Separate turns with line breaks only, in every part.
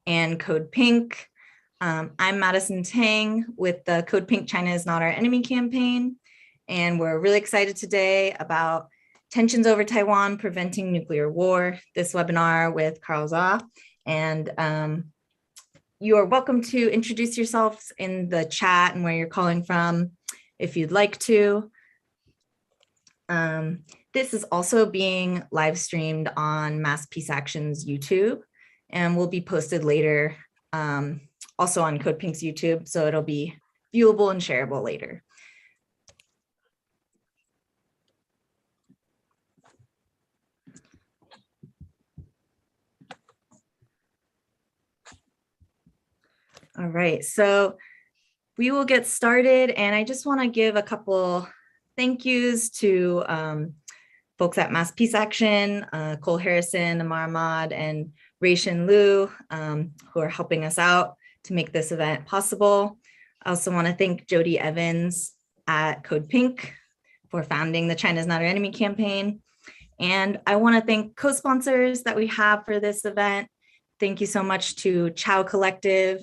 and CODEPINK. I'm Madison Tang with the CODEPINK China is Not Our Enemy campaign, and we're really excited today about tensions over Taiwan, preventing nuclear war, this webinar with Carl Zha. And you are welcome to introduce yourselves in the chat and where you're calling from if you'd like to. This is also being live streamed on Mass Peace Action's YouTube and will be posted later also on CODEPINK's YouTube, so it'll be viewable and shareable later. All right, so we will get started, and I just want to give a couple thank yous to folks at Mass Peace Action, Cole Harrison, Amar Ahmad, and Raishin Liu, who are helping us out to make this event possible. I also want to thank Jody Evans at CODEPINK for founding the China is Not Our Enemy campaign. And I want to thank co-sponsors that we have for this event. Thank you so much to Chow Collective.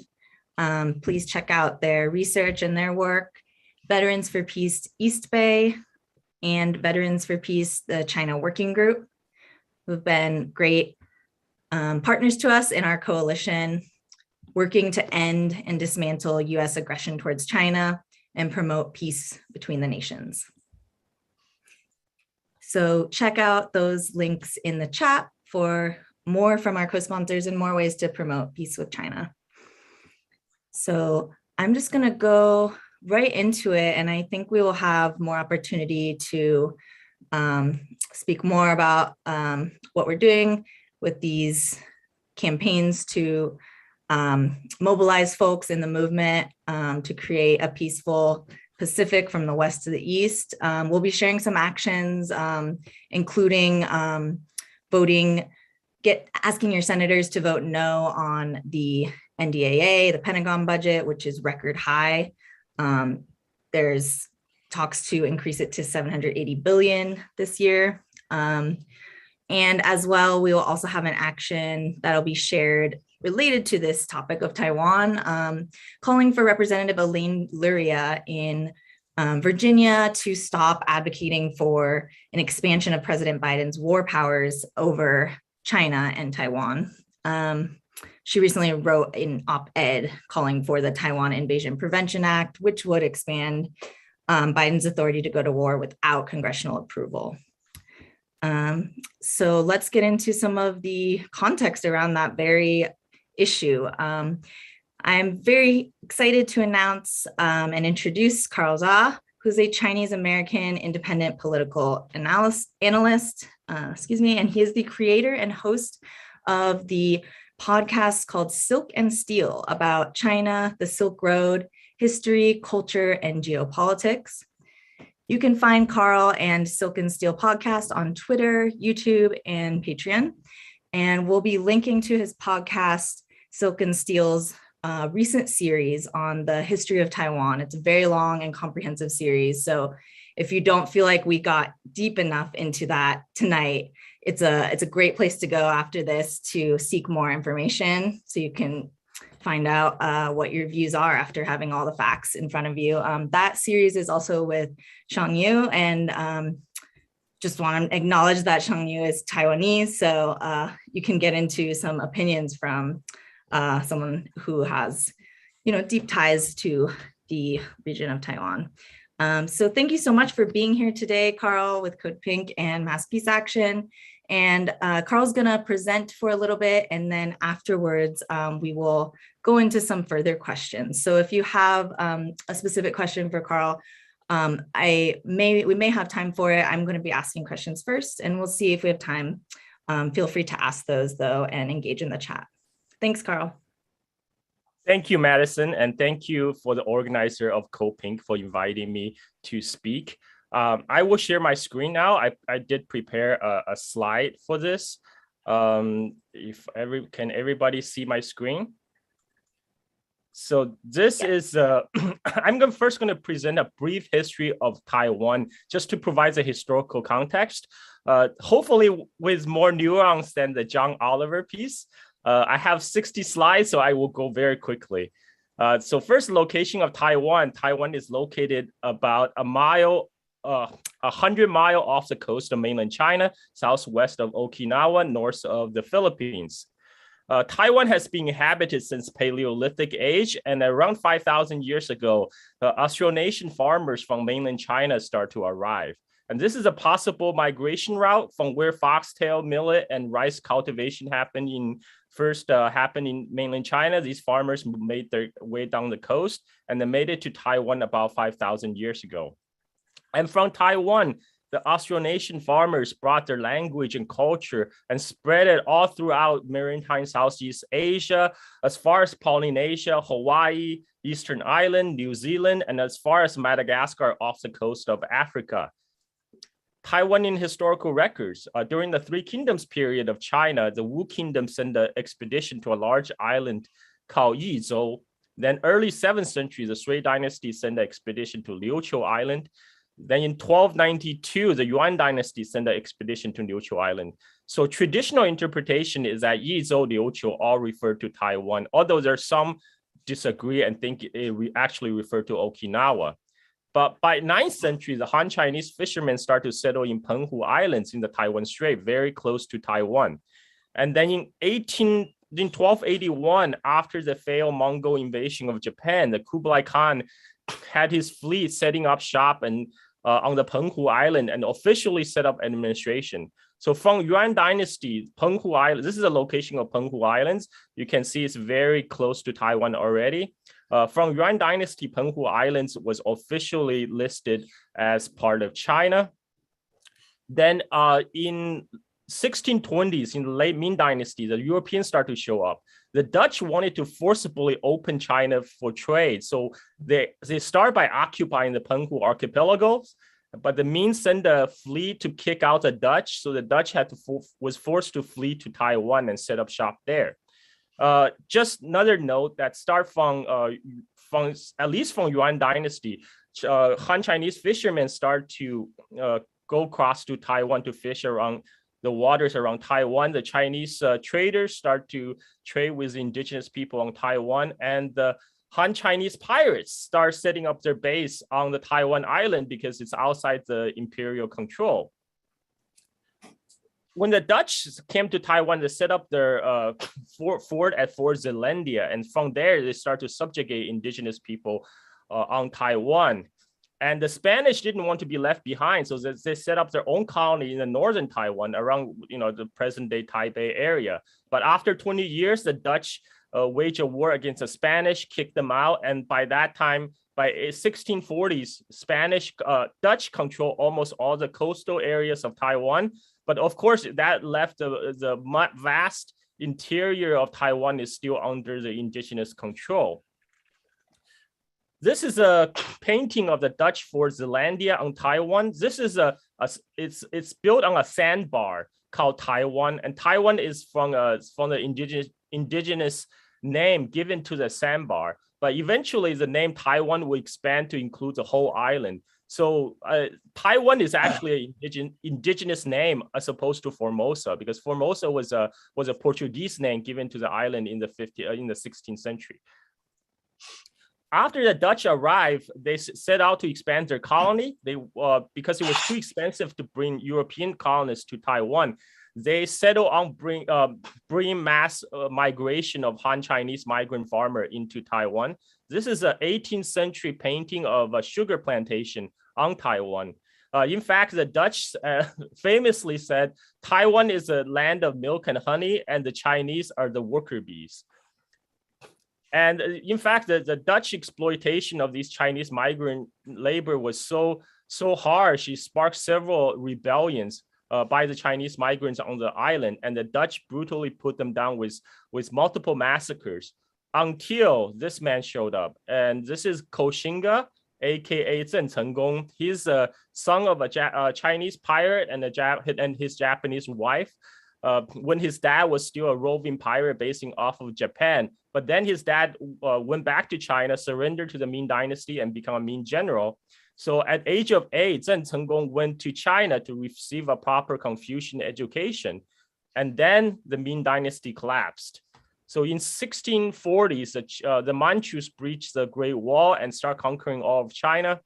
Please check out their research and their work. Veterans for Peace East Bay and Veterans for Peace, the China Working Group, who've been great partners to us in our coalition, working to end and dismantle US aggression towards China and promote peace between the nations. So check out those links in the chat for more from our co-sponsors and more ways to promote peace with China. So I'm just gonna go right into it, and I think we will have more opportunity to speak more about what we're doing with these campaigns to mobilize folks in the movement to create a peaceful Pacific from the west to the east. We'll be sharing some actions, including asking your senators to vote no on the NDAA, the Pentagon budget, which is record high. There's talks to increase it to 780 billion this year. And as well, we will also have an action that'll be shared related to this topic of Taiwan, calling for Representative Elaine Luria in Virginia to stop advocating for an expansion of President Biden's war powers over China and Taiwan. She recently wrote an op-ed calling for the Taiwan Invasion Prevention Act, which would expand Biden's authority to go to war without congressional approval. So let's get into some of the context around that very issue. I'm very excited to announce and introduce Carl Zha, who's a Chinese-American independent political analyst, and he is the creator and host of the podcast called Silk and Steel about China, the Silk Road, history, culture, and geopolitics. You can find Carl and Silk and Steel podcast on Twitter, YouTube, and Patreon. And we'll be linking to his podcast, Silk and Steel's recent series on the history of Taiwan. It's a very long and comprehensive series. So if you don't feel like we got deep enough into that tonight, it's a great place to go after this to seek more information so you can find out what your views are after having all the facts in front of you. That series is also with Zhang Yu, and just want to acknowledge that Zhang Yu is Taiwanese, so you can get into some opinions from someone who has, deep ties to the region of Taiwan. So thank you so much for being here today, Carl, with CODEPINK and Mass Peace Action. And Carl's gonna present for a little bit, and then afterwards we will go into some further questions. So if you have a specific question for Carl, we may have time for it. I'm gonna be asking questions first, and we'll see if we have time. Feel free to ask those though and engage in the chat. Thanks, Carl.
Thank you, Madison, and thank you for the organizer of CODEPINK for inviting me to speak. I will share my screen now. I did prepare a slide for this. Can everybody see my screen? So this is, I'm first going to present a brief history of Taiwan, just to provide the historical context, hopefully with more nuance than the John Oliver piece. I have 60 slides, so I will go very quickly. So first, location of Taiwan. Taiwan is located about 100 miles off the coast of mainland China, southwest of Okinawa, north of the Philippines. Taiwan has been inhabited since Paleolithic age, and around 5,000 years ago, Austronesian farmers from mainland China start to arrive. And this is a possible migration route from where foxtail, millet, and rice cultivation happened in mainland China. These farmers made their way down the coast and they made it to Taiwan about 5,000 years ago. And from Taiwan, the Austronesian farmers brought their language and culture and spread it all throughout maritime Southeast Asia, as far as Polynesia, Hawaii, Eastern Island, New Zealand, and as far as Madagascar off the coast of Africa. Taiwanian historical records. During the Three Kingdoms period of China, the Wu Kingdom sent an expedition to a large island called Yizhou. Then early 7th century, the Sui dynasty sent an expedition to Luchu Island. Then in 1292, the Yuan dynasty sent an expedition to Luchu Island. So traditional interpretation is that Yizhou, Luchu all refer to Taiwan, although there's some disagree and think it actually refer to Okinawa. But by 9th century, the Han Chinese fishermen start to settle in Penghu Islands in the Taiwan Strait, very close to Taiwan. And then in 1281, after the failed Mongol invasion of Japan, the Kublai Khan had his fleet setting up shop and on the Penghu Island and officially set up administration. So from Yuan Dynasty, Penghu Island, this is a location of Penghu Islands. You can see it's very close to Taiwan already. From Yuan Dynasty, Penghu Islands was officially listed as part of China. Then in 1620s, in the late Ming Dynasty, the Europeans start to show up. The Dutch wanted to forcibly open China for trade. So they start by occupying the Penghu archipelagos, but the Ming sent a fleet to kick out the Dutch. So the Dutch was forced to flee to Taiwan and set up shop there. Just another note that start from at least from Yuan Dynasty, Han Chinese fishermen start to go across to Taiwan to fish around the waters around Taiwan. The Chinese traders start to trade with indigenous people on Taiwan, and the Han Chinese pirates start setting up their base on the Taiwan island because it's outside the imperial control. When the Dutch came to Taiwan, they set up their fort at Fort Zeelandia, and from there they start to subjugate indigenous people on Taiwan. And the Spanish didn't want to be left behind, so they set up their own colony in the northern Taiwan around, the present-day Taipei area. But after 20 years, the Dutch waged a war against the Spanish, kicked them out, and by that time, by 1640s, Dutch control almost all the coastal areas of Taiwan. But of course, that left the vast interior of Taiwan is still under the indigenous control. This is a painting of the Dutch Fort Zeelandia on Taiwan. This is it's built on a sandbar called Taiwan, and Taiwan is from the indigenous name given to the sandbar. But eventually, the name Taiwan will expand to include the whole island. So Taiwan is actually an indigenous name as opposed to Formosa, because Formosa was a Portuguese name given to the island in the 16th century. After the Dutch arrived, they set out to expand their colony. Because it was too expensive to bring European colonists to Taiwan, they settled on bringing mass migration of Han Chinese migrant farmer into Taiwan. This is an 18th century painting of a sugar plantation on Taiwan. In fact, the Dutch famously said, Taiwan is a land of milk and honey, and the Chinese are the worker bees. And in fact, the Dutch exploitation of these Chinese migrant labor was so harsh, it sparked several rebellions by the Chinese migrants on the island, and the Dutch brutally put them down with multiple massacres until this man showed up. And this is Ko Xinga, aka Zheng Chenggong. He's a son of a Chinese pirate and his Japanese wife. When his dad was still a roving pirate basing off of Japan. But then his dad went back to China, surrendered to the Ming Dynasty, and became a Ming general. So at age of 8, Zheng Chenggong went to China to receive a proper Confucian education. And then the Ming Dynasty collapsed. So in 1640s, the Manchus breached the Great Wall and start conquering all of China.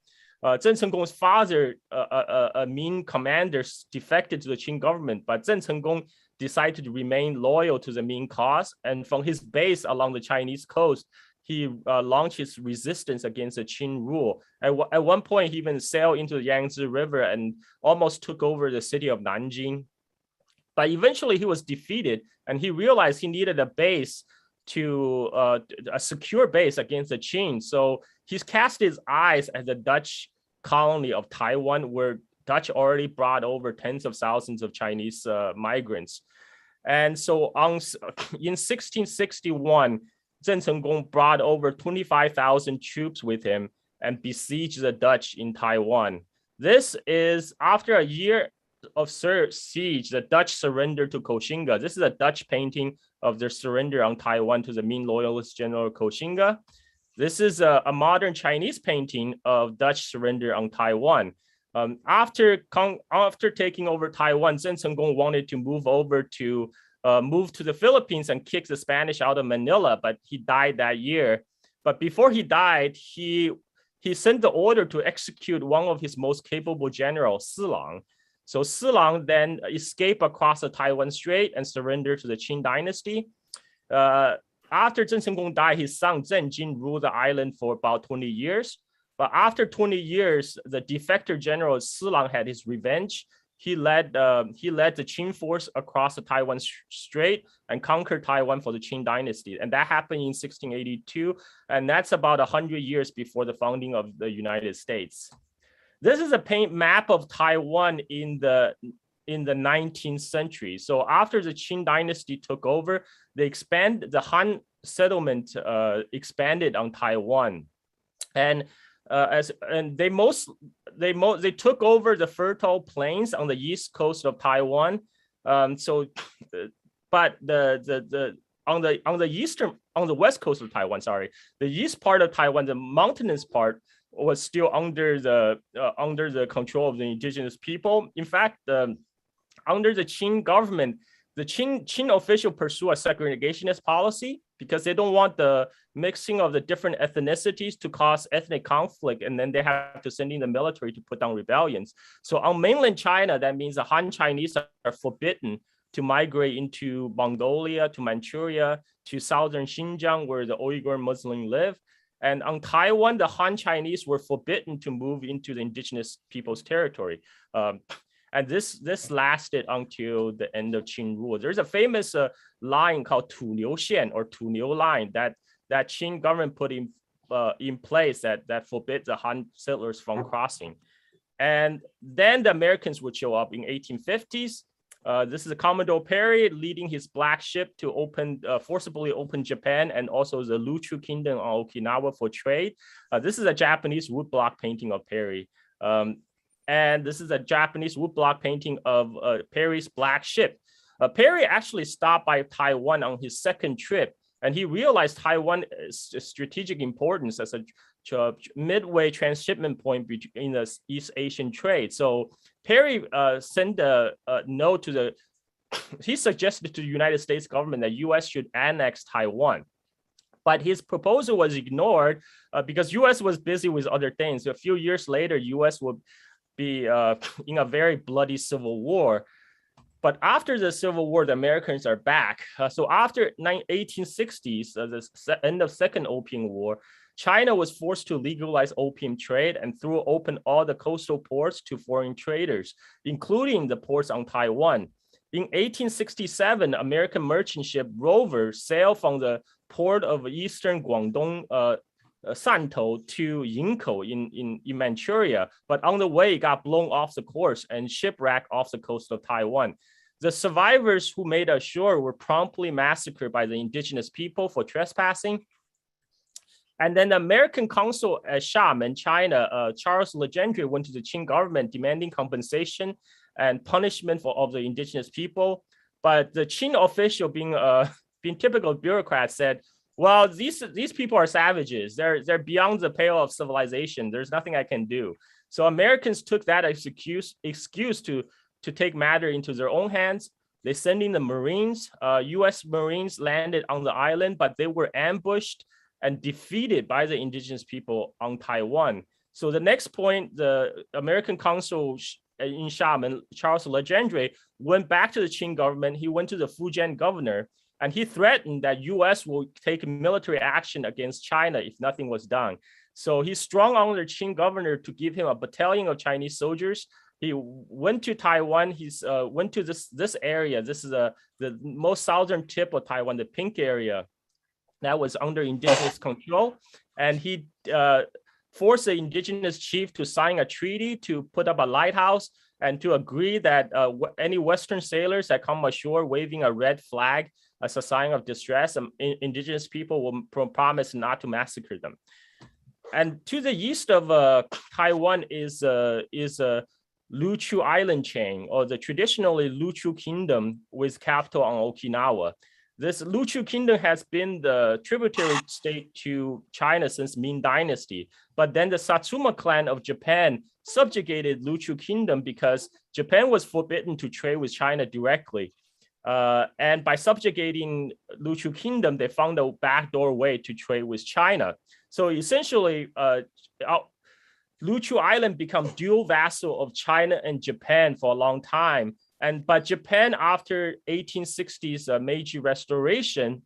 Zheng Chenggong's father, a Ming commander, defected to the Qing government, but Zheng Chenggong decided to remain loyal to the Ming cause. And from his base along the Chinese coast, he launched his resistance against the Qing rule. At one point, he even sailed into the Yangtze River and almost took over the city of Nanjing. But eventually he was defeated, and he realized he needed a base a secure base against the Qing. So he's cast his eyes at the Dutch colony of Taiwan, where Dutch already brought over tens of thousands of Chinese migrants. And so in 1661, Zheng Chenggong brought over 25,000 troops with him and besieged the Dutch in Taiwan. This is after a year of siege, the Dutch surrendered to Koxinga. This is a Dutch painting of their surrender on Taiwan to the Ming loyalist general Koxinga. This is a modern Chinese painting of Dutch surrender on Taiwan. After taking over Taiwan, Zheng Chenggong wanted to move to the Philippines and kick the Spanish out of Manila, but he died that year. But before he died, he sent the order to execute one of his most capable generals, Silang. So Silang then escaped across the Taiwan Strait and surrendered to the Qing dynasty. After Zheng Chenggong died, his son Zhang Jin ruled the island for about 20 years. But after 20 years, the defector general Silang had his revenge. He led the Qing force across the Taiwan Strait and conquered Taiwan for the Qing dynasty. And that happened in 1682. And that's about 100 years before the founding of the United States. This is a map of Taiwan in the 19th century. So after the Qing dynasty took over, the Han settlement expanded on Taiwan, and they took over the fertile plains on the east coast of Taiwan. But on the west coast of Taiwan, the east part of Taiwan, the mountainous part, was still under the control of the indigenous people. In fact, under the Qing government, the Qing official pursue a segregationist policy because they don't want the mixing of the different ethnicities to cause ethnic conflict, and then they have to send in the military to put down rebellions. So on mainland China, that means the Han Chinese are forbidden to migrate into Mongolia, to Manchuria, to southern Xinjiang, where the Uyghur Muslims live. And on Taiwan, the Han Chinese were forbidden to move into the indigenous people's territory. And this lasted until the end of Qing rule. There's a famous line called Tu Niu Xian, or Tu Niu line, that Qing government put in place that forbids the Han settlers from crossing. And then the Americans would show up in 1850s. This is Commodore Perry leading his black ship to forcibly open Japan and also the Luchu kingdom on Okinawa for trade. This is a Japanese woodblock painting of Perry. And this is a Japanese woodblock painting of Perry's black ship. Perry actually stopped by Taiwan on his second trip, and he realized Taiwan's strategic importance as a midway transshipment point in the East Asian trade. So Perry sent a note he suggested to the United States government that U.S. should annex Taiwan. But his proposal was ignored because U.S. was busy with other things. A few years later, U.S. would be in a very bloody civil war. But after the Civil War, the Americans are back. So after 1860s, the end of Second Opium War, China was forced to legalize opium trade and threw open all the coastal ports to foreign traders, including the ports on Taiwan. In 1867, American merchant ship Rover sailed from the port of eastern Guangdong, Santou, to Yingkou in Manchuria, but on the way it got blown off the course and shipwrecked off the coast of Taiwan. The survivors who made ashore were promptly massacred by the indigenous people for trespassing. And then the American consul at Xiamen, China, Charles Legendre, went to the Qing government demanding compensation and punishment of the indigenous people. But the Qing official, being typical bureaucrat, said, well, these people are savages. They're beyond the pale of civilization. There's nothing I can do. So Americans took that excuse to take matter into their own hands. They sent in the Marines. US Marines landed on the island, but they were ambushed and defeated by the indigenous people on Taiwan. So the next point, the American consul in Xiamen, Charles Legendre, went back to the Qing government. He went to the Fujian governor, and he threatened that US will take military action against China if nothing was done. So he strung on the Qing governor to give him a battalion of Chinese soldiers. He went to Taiwan. He's went to this area. This is the most southern tip of Taiwan, the Pink area that was under indigenous control. And he forced the indigenous chief to sign a treaty to put up a lighthouse and to agree that any Western sailors that come ashore waving a red flag as a sign of distress, indigenous people will promise not to massacre them. And to the east of Taiwan is Luchu island chain, or the traditionally Luchu kingdom with capital on Okinawa. This Luchu kingdom has been the tributary state to China since Ming Dynasty, but then the Satsuma clan of Japan subjugated Luchu kingdom because Japan was forbidden to trade with China directly. And by subjugating Luchu kingdom, they found a backdoor way to trade with China. So essentially, Luchu Island became dual vassal of China and Japan for a long time. But Japan, after 1860s Meiji Restoration,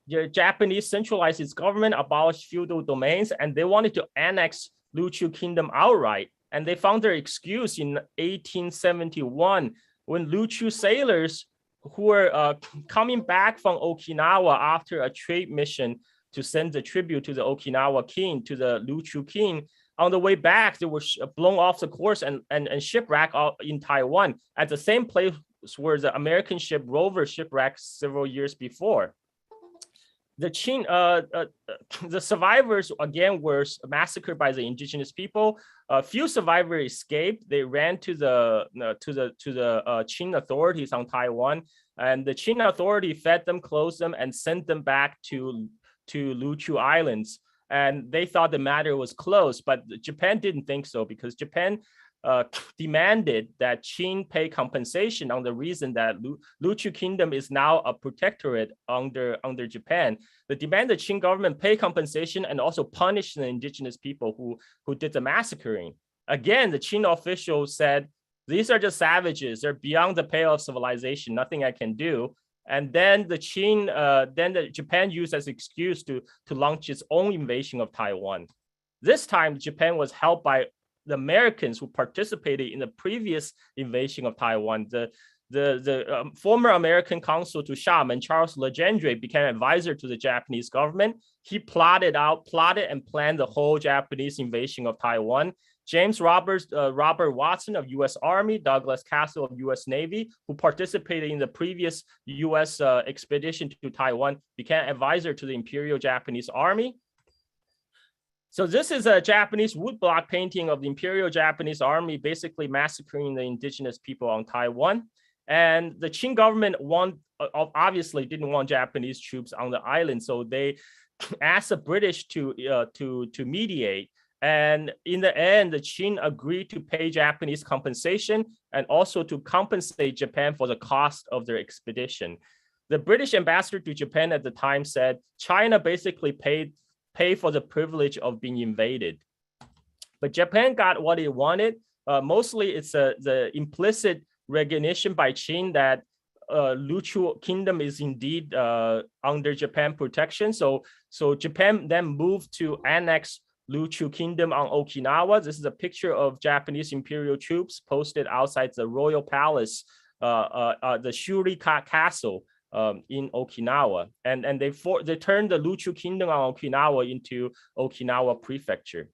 the Japanese centralized its government, abolished feudal domains, and they wanted to annex Luchu Kingdom outright. And they found their excuse in 1871 when Luchu sailors who were coming back from Okinawa after a trade mission to send the tribute to the Okinawa king, to the Luchu king. On the way back, they were blown off the course and shipwrecked in Taiwan at the same place where the American ship Rover shipwrecked several years before. The survivors again were massacred by the indigenous people. A few survivors escaped. They ran to the Qing authorities on Taiwan, and the Qing authority fed them, clothed them, and sent them back to Luchu Islands. And they thought the matter was closed, but Japan didn't think so, because Japan demanded that Qing pay compensation on the reason that Luchu Kingdom is now a protectorate under Japan. They demand the Qing government pay compensation and also punish the indigenous people who did the massacring. Again, the Qing official said, these are just savages. They're beyond the pale of civilization. Nothing I can do. And then the Japan used as excuse to launch its own invasion of Taiwan. This time, Japan was helped by the Americans who participated in the previous invasion of Taiwan. The former American consul to Xiamen, Charles Legendre, became advisor to the Japanese government. He plotted and planned the whole Japanese invasion of Taiwan. James Robert Watson of U.S. Army, Douglas Castle of U.S. Navy, who participated in the previous U.S. expedition to Taiwan, became advisor to the Imperial Japanese Army. So this is a Japanese woodblock painting of the Imperial Japanese Army basically massacring the indigenous people on Taiwan. And the Qing government obviously didn't want Japanese troops on the island, so they asked the British to mediate. And in the end, the Qing agreed to pay Japanese compensation and also to compensate Japan for the cost of their expedition. The British ambassador to Japan at the time said China basically pay for the privilege of being invaded. But Japan got what it wanted. Mostly it's the implicit recognition by Qing that Luchu Kingdom is indeed under Japan protection. So Japan then moved to annex Luchu Kingdom on Okinawa. This is a picture of Japanese imperial troops posted outside the royal palace, the Shuri Castle in Okinawa. And they turned the Luchu Kingdom on Okinawa into Okinawa Prefecture.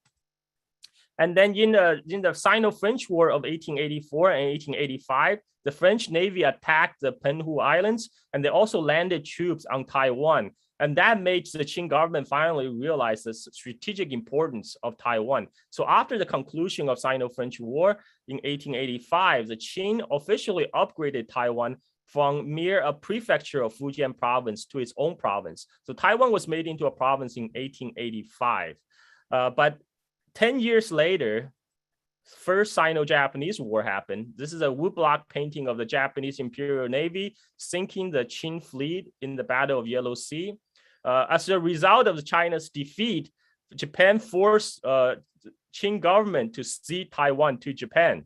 And then in the Sino-French War of 1884 and 1885, the French Navy attacked the Penghu Islands, and they also landed troops on Taiwan. And that made the Qing government finally realize the strategic importance of Taiwan. So after the conclusion of Sino-French War in 1885, the Qing officially upgraded Taiwan from mere a prefecture of Fujian province to its own province. So Taiwan was made into a province in 1885. But 10 years later, first Sino-Japanese War happened. This is a woodblock painting of the Japanese Imperial Navy sinking the Qing fleet in the Battle of Yellow Sea. As a result of China's defeat, Japan forced Qing government to cede Taiwan to Japan.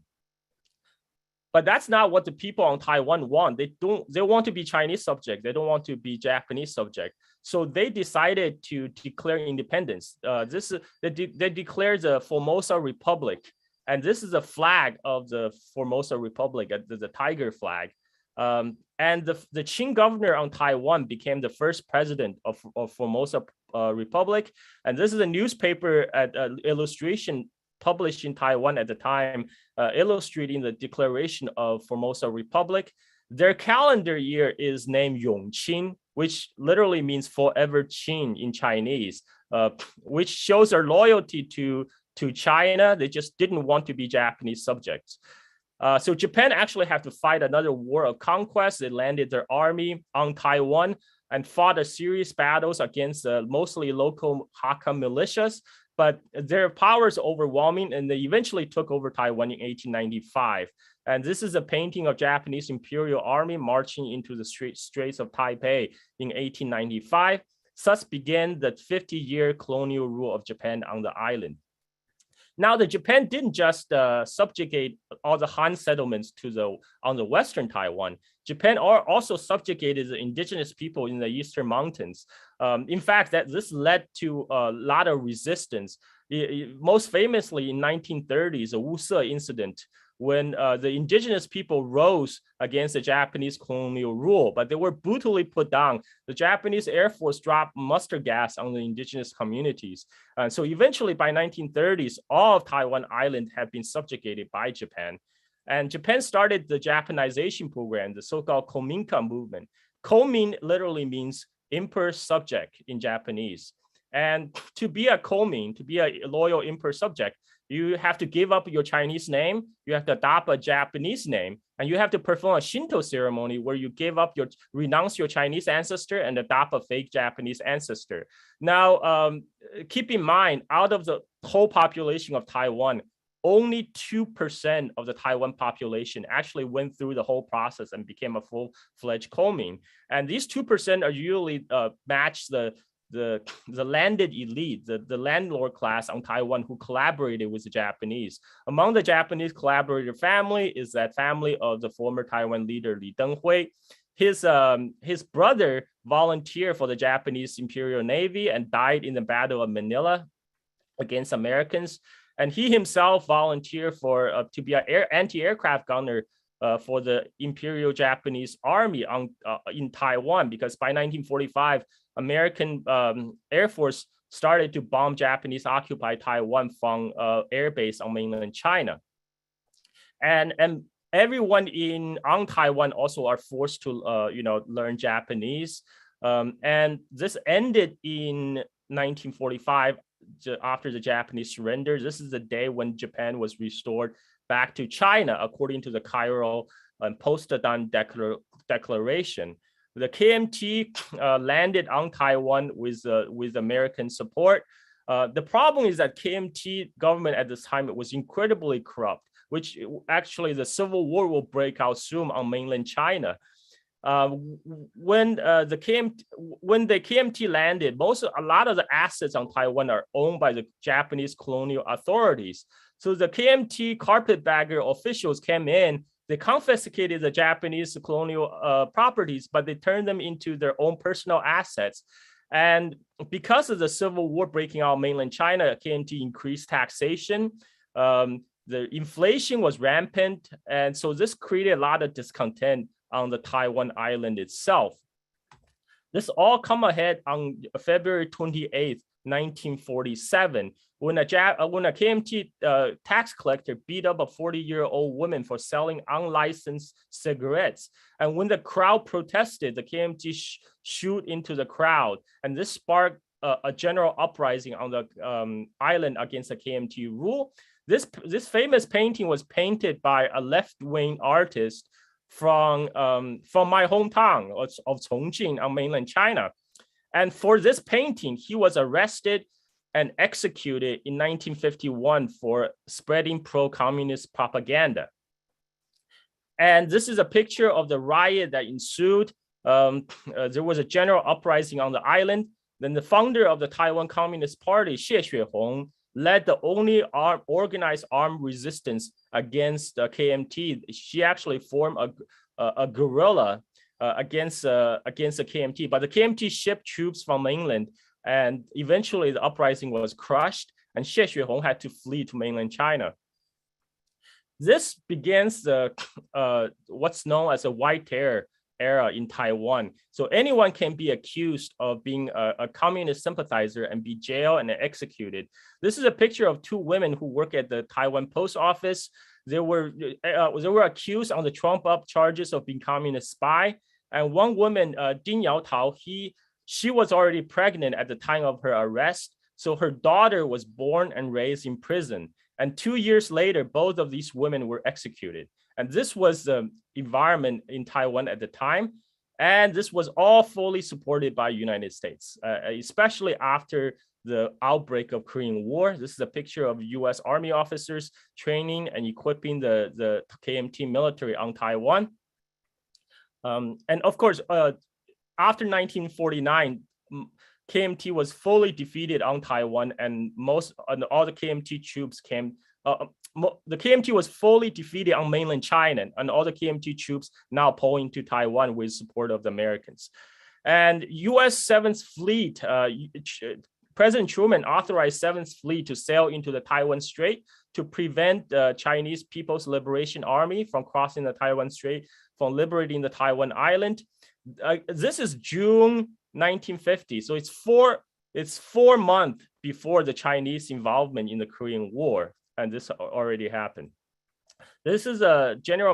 But that's not what the people on Taiwan want. They want to be Chinese subject. They don't want to be Japanese subject. So they decided to declare independence. They declared the Formosa Republic. And this is a flag of the Formosa Republic, the tiger flag. And the Qing governor on Taiwan became the first president of Formosa Republic. And this is a newspaper illustration published in Taiwan at the time, illustrating the declaration of Formosa Republic. Their calendar year is named Yongqing, which literally means forever Qing in Chinese, which shows their loyalty to China. They just didn't want to be Japanese subjects. So Japan actually had to fight another war of conquest. They landed their army on Taiwan and fought a serious battles against mostly local Hakka militias, but their power is overwhelming, and they eventually took over Taiwan in 1895. And this is a painting of Japanese Imperial Army marching into the Straits of Taipei in 1895. Thus began the 50-year colonial rule of Japan on the island. Now, the Japan didn't just subjugate all the Han settlements on the western Taiwan. Japan also subjugated the indigenous people in the eastern mountains. In fact, this led to a lot of resistance. Most famously in 1930s, the Wuse incident, when the indigenous people rose against the Japanese colonial rule, but they were brutally put down. The Japanese Air Force dropped mustard gas on the indigenous communities. And so eventually by 1930s, all of Taiwan Island had been subjugated by Japan. And Japan started the Japanization program, the so-called Kominka movement. Komin literally means emperor subject in Japanese. And to be a komin, to be a loyal emperor subject, you have to give up your Chinese name, you have to adopt a Japanese name, and you have to perform a Shinto ceremony where you renounce your Chinese ancestor and adopt a fake Japanese ancestor. Now, keep in mind, out of the whole population of Taiwan, only 2% of the Taiwan population actually went through the whole process and became a full-fledged komin. And these 2% are usually match the landed elite, the landlord class on Taiwan who collaborated with the Japanese. Among the Japanese collaborator family is that family of the former Taiwan leader Li Denghui. His brother volunteered for the Japanese Imperial Navy and died in the Battle of Manila against Americans. And he himself volunteered to be an anti-aircraft gunner for the Imperial Japanese Army in Taiwan, because by 1945, American Air Force started to bomb Japanese occupied Taiwan from air base on mainland China. And everyone on Taiwan also are forced to learn Japanese. And this ended in 1945 after the Japanese surrender. This is the day when Japan was restored back to China, according to the Cairo Potsdam Declaration. The KMT landed on Taiwan with American support. The problem is that KMT government at this time, it was incredibly corrupt, which actually the civil war will break out soon on mainland China. When the KMT landed, a lot of the assets on Taiwan are owned by the Japanese colonial authorities. So the KMT carpetbagger officials came in. They confiscated the Japanese colonial properties, but they turned them into their own personal assets. And because of the civil war breaking out mainland China, KMT increased taxation. The inflation was rampant. And so this created a lot of discontent on the Taiwan island itself. This all come ahead on February 28th, 1947, when a KMT tax collector beat up a 40-year-old woman for selling unlicensed cigarettes. And when the crowd protested, the KMT shoot into the crowd. And this sparked a general uprising on the island against the KMT rule. This famous painting was painted by a left-wing artist from my hometown of Chongqing on mainland China. And for this painting, he was arrested and executed in 1951 for spreading pro-communist propaganda. And this is a picture of the riot that ensued. There was a general uprising on the island. Then the founder of the Taiwan Communist Party, Xie Xuehong, led the only organized armed resistance against the KMT. She actually formed a guerrilla against the KMT, but the KMT shipped troops from mainland, and eventually the uprising was crushed, and Xie Xuehong had to flee to mainland China. This begins the what's known as a White Terror era in Taiwan. So anyone can be accused of being a communist sympathizer and be jailed and executed. This is a picture of two women who work at the Taiwan post office. They were accused on the trump-up charges of being communist spy. And one woman, Ding Yaotao, she was already pregnant at the time of her arrest. So her daughter was born and raised in prison. And 2 years later, both of these women were executed. And this was the environment in Taiwan at the time. And this was all fully supported by the United States, especially after the outbreak of Korean War. This is a picture of US Army officers training and equipping the KMT military on Taiwan. And of course, after 1949, KMT was fully defeated on Taiwan, and all the KMT troops came. The KMT was fully defeated on mainland China, and all the KMT troops now pouring to Taiwan with support of the Americans. And U.S. 7th Fleet, President Truman authorized 7th Fleet to sail into the Taiwan Strait to prevent the Chinese People's Liberation Army from crossing the Taiwan Strait, from liberating the Taiwan island. This is June 1950, so it's four months before the Chinese involvement in the Korean War, and this already happened. This is General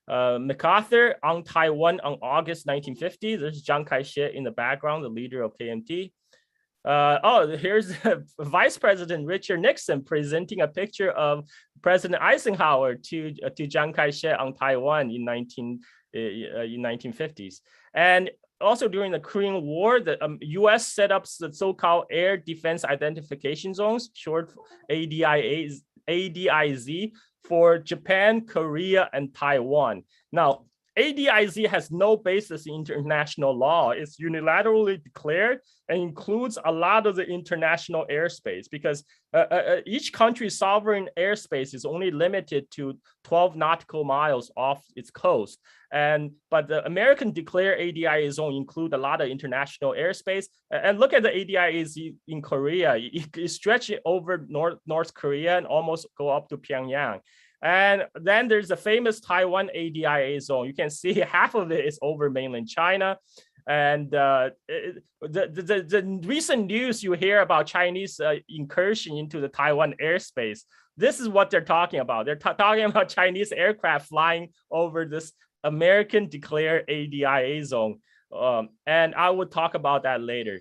MacArthur on Taiwan on August 1950. This is Chiang Kai-shek in the background, the leader of KMT. Here's Vice President Richard Nixon presenting a picture of President Eisenhower to Chiang Kai-shek on Taiwan in 1950s. And also during the Korean War, the U.S. set up the so-called Air Defense Identification Zones, short ADIZ, for Japan, Korea, and Taiwan. Now, ADIZ has no basis in international law. It's unilaterally declared and includes a lot of the international airspace, because each country's sovereign airspace is only limited to 12 nautical miles off its coast. But the American declared ADIZ zone include a lot of international airspace. And look at the ADIZ in Korea. It stretches over North Korea and almost go up to Pyongyang. And then there's the famous Taiwan ADIZ zone. You can see half of it is over mainland China. And the recent news you hear about Chinese incursion into the Taiwan airspace, this is what they're talking about. They're talking about Chinese aircraft flying over this American declared ADIZ zone. And I will talk about that later.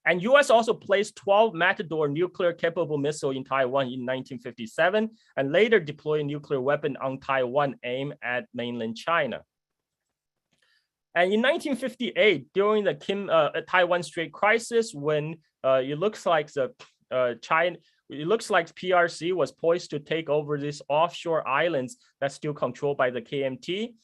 And US also placed 12 Matador nuclear-capable missiles in Taiwan in 1957, and later deployed a nuclear weapon on Taiwan aimed at mainland China. And in 1958, during the Taiwan Strait crisis, when it looks like PRC was poised to take over these offshore islands that's still controlled by the KMT,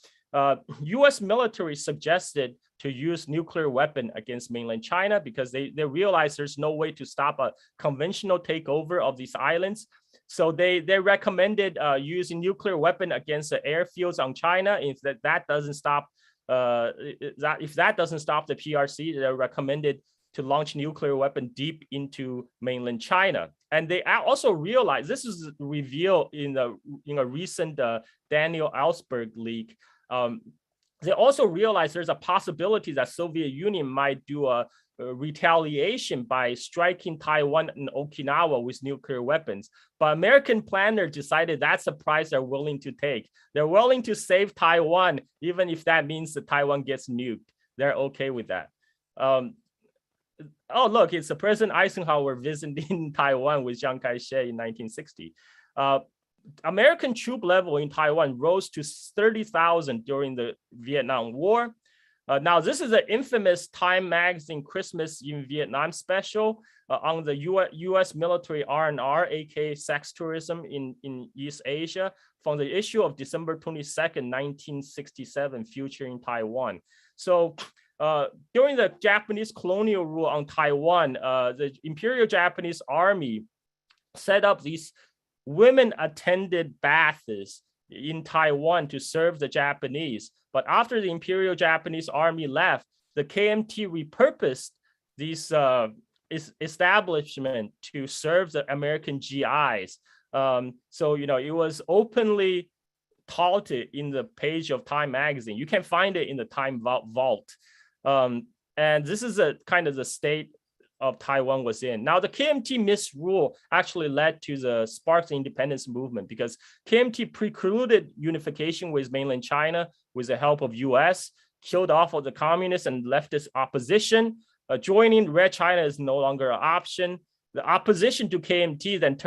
US military suggested to use nuclear weapon against mainland China, because they realized there's no way to stop a conventional takeover of these islands. So they recommended using nuclear weapon against the airfields on China. If that doesn't stop the PRC, they recommended to launch nuclear weapon deep into mainland China. And they also realized, this is revealed in a recent Daniel Ellsberg leak. They also realized there's a possibility that Soviet Union might do a retaliation by striking Taiwan and Okinawa with nuclear weapons. But American planners decided that's the price they're willing to take. They're willing to save Taiwan, even if that means that Taiwan gets nuked. They're okay with that. Oh, look, it's the President Eisenhower visiting Taiwan with Chiang Kai-shek in 1960. American troop level in Taiwan rose to 30,000 during the Vietnam War. Now, this is an infamous Time Magazine Christmas in Vietnam special on the U.S. military R&R, aka sex tourism in East Asia, from the issue of December 22nd, 1967, featuring Taiwan. So during the Japanese colonial rule on Taiwan, the Imperial Japanese Army set up these women-attended baths in Taiwan to serve the Japanese. But after the Imperial Japanese Army left, the KMT repurposed these establishment to serve the American GIs. So, it was openly touted in the page of Time magazine. You can find it in the Time vault. And this is a kind of the state of Taiwan was in. Now, the KMT misrule actually led to the sparked independence movement, because KMT precluded unification with mainland China with the help of US, killed off all the communists and leftist opposition. Joining Red China is no longer an option. The opposition to KMT then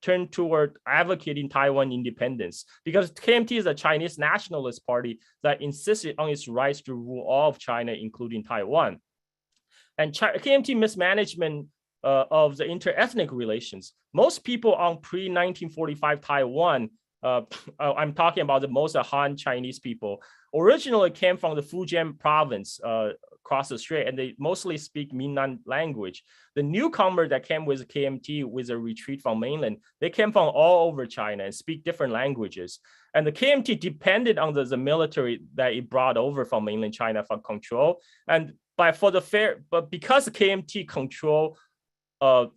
turned toward advocating Taiwan independence, because KMT is a Chinese nationalist party that insisted on its rights to rule all of China, including Taiwan. And KMT mismanagement of the interethnic relations. Most people on pre-1945 Taiwan, I'm talking about the most Han Chinese people, originally came from the Fujian province across the strait, and they mostly speak Minnan language. The newcomer that came with KMT with a retreat from mainland, they came from all over China and speak different languages. And the KMT depended on the military that it brought over from mainland China for control. But because the KMT control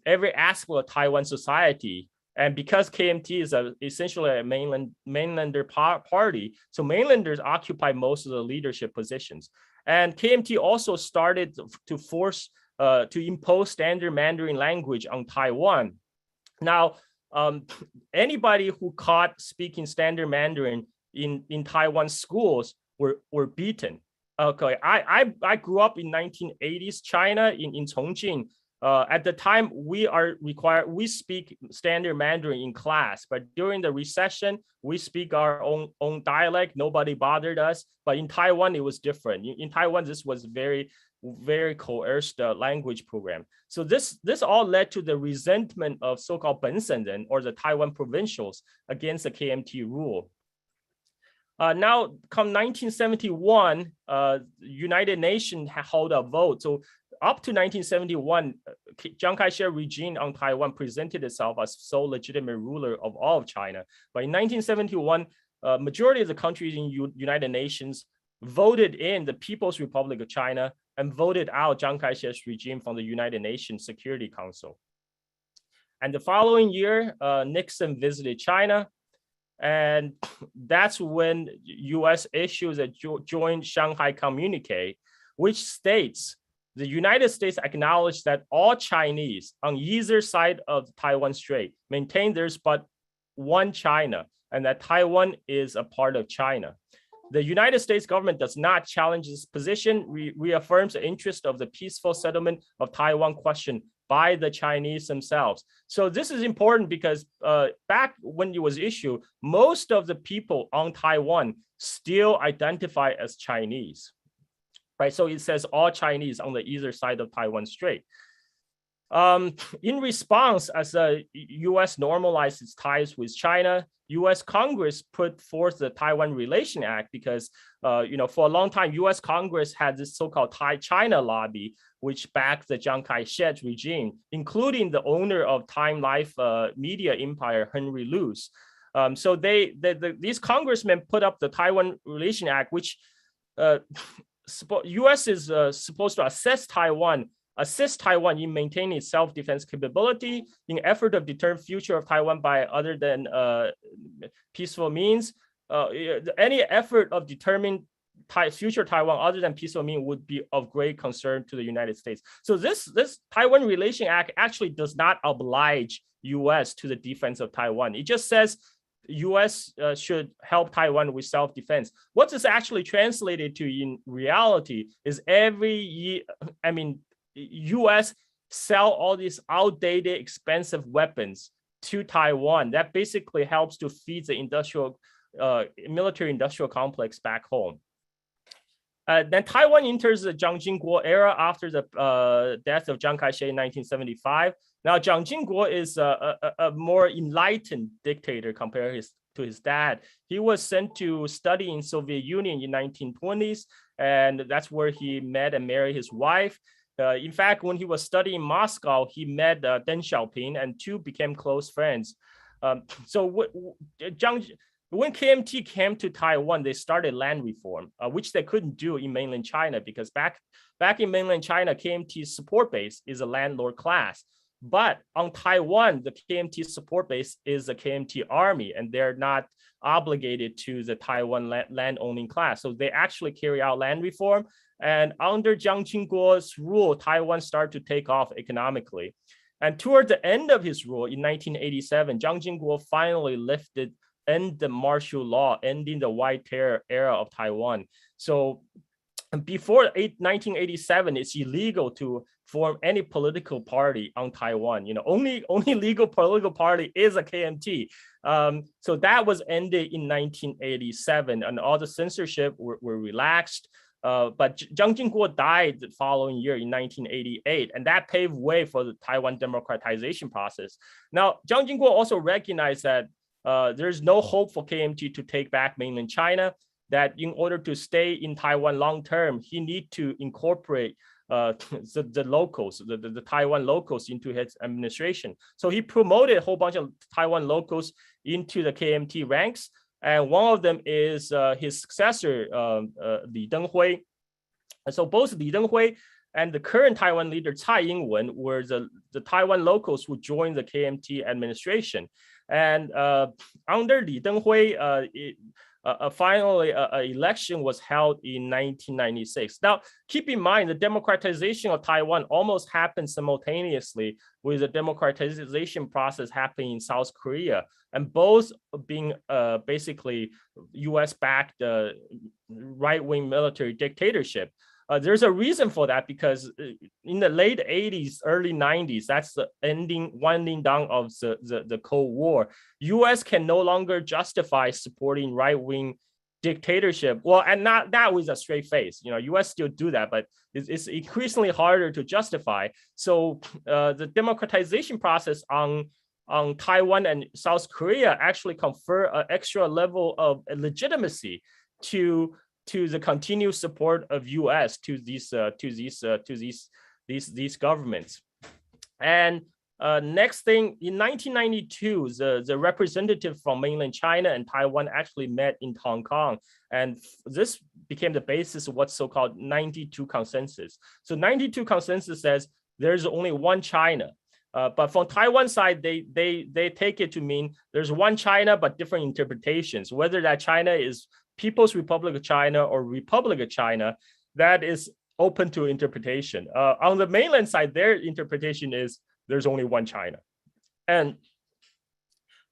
every aspect of Taiwan society, and because KMT is essentially a mainlander party, so mainlanders occupy most of the leadership positions. And KMT also started to force to impose standard Mandarin language on Taiwan. Now, anybody who caught speaking standard Mandarin in Taiwan schools were beaten. Okay, I grew up in 1980s China in Chongqing. At the time, we speak standard Mandarin in class, but during the recession, we speak our own dialect. Nobody bothered us. But in Taiwan, it was different. In Taiwan, this was very, very coerced language program. So this all led to the resentment of so-called Bensenden, or the Taiwan provincials, against the KMT rule. Now, come 1971, United Nations held a vote. So up to 1971, Chiang Kai-shek regime on Taiwan presented itself as sole legitimate ruler of all of China. But in 1971, majority of the countries in United Nations voted in the People's Republic of China and voted out Chiang Kai-shek's regime from the United Nations Security Council. And the following year, Nixon visited China. And that's when US issues a joint Shanghai communique, which states the United States acknowledged that all Chinese on either side of the Taiwan Strait maintain there's but one China, and that Taiwan is a part of China. The United States government does not challenge this position, reaffirms the interest of the peaceful settlement of Taiwan question by the Chinese themselves. So this is important because back when it was issued, most of the people on Taiwan still identify as Chinese, right? So it says all Chinese on the either side of Taiwan Strait. In response, as the U.S. normalized its ties with China, U.S. Congress put forth the Taiwan Relation Act because, for a long time, U.S. Congress had this so-called China lobby, which backed the Chiang Kai-shek regime, including the owner of Time Life media empire, Henry Luce. So these congressmen put up the Taiwan Relation Act, which U.S. is supposed to assist Taiwan in maintaining its self-defense capability in effort of deter future of Taiwan by other than peaceful means. Any effort of determining future Taiwan other than peaceful means would be of great concern to the United States. So this Taiwan Relation Act actually does not oblige U.S. to the defense of Taiwan. It just says U.S. should help Taiwan with self-defense. What this actually translated to in reality is every year, U.S. sell all these outdated, expensive weapons to Taiwan. That basically helps to feed the military-industrial complex back home. Then Taiwan enters the Zhang Jin Guo era after the death of Chiang Kai-shek in 1975. Now, Zhang Jin Guo is a more enlightened dictator compared to his dad. He was sent to study in Soviet Union in 1920s, and that's where he met and married his wife. In fact, when he was studying in Moscow, he met Deng Xiaoping, and two became close friends. When KMT came to Taiwan, they started land reform, which they couldn't do in mainland China because back in mainland China, KMT's support base is a landlord class. But on Taiwan, the KMT support base is the KMT army, and they're not obligated to the Taiwan land owning class. So they actually carry out land reform. And under Zhang Jin Guo's rule, Taiwan started to take off economically. And toward the end of his rule in 1987, Zhang Jin Guo finally end the martial law, ending the White Terror era of Taiwan. So before 1987, it's illegal to form any political party on Taiwan. Only legal political party is a KMT. So that was ended in 1987, and all the censorship were relaxed. But Zhang Jin Guo died the following year in 1988, and that paved way for the Taiwan democratization process. Now, Zhang Jin Guo also recognized that there's no hope for KMT to take back mainland China, that in order to stay in Taiwan long term, he need to incorporate the locals, the Taiwan locals into his administration. So he promoted a whole bunch of Taiwan locals into the KMT ranks. And one of them is his successor, Li Denghui. And so both Li Denghui and the current Taiwan leader, Tsai Ing-wen, were the Taiwan locals who joined the KMT administration. And under Li Denghui, finally, an election was held in 1996. Now, keep in mind, the democratization of Taiwan almost happened simultaneously with the democratization process happening in South Korea, and both being basically US-backed right-wing military dictatorship. There's a reason for that, because in the late 80s, early 90s, that's the winding down of the Cold War. US can no longer justify supporting right-wing dictatorship. Well, and not with a straight face. US still do that, but it's increasingly harder to justify. So the democratization process on Taiwan and South Korea actually confer an extra level of legitimacy to the continued support of U.S. to these governments. And next thing, in 1992, the representative from mainland China and Taiwan actually met in Hong Kong, and this became the basis of what's so-called 92 consensus. So 92 consensus says there's only one China. But from Taiwan side, they take it to mean there's one China, but different interpretations. Whether that China is People's Republic of China or Republic of China, that is open to interpretation. On the mainland side, their interpretation is there's only one China. And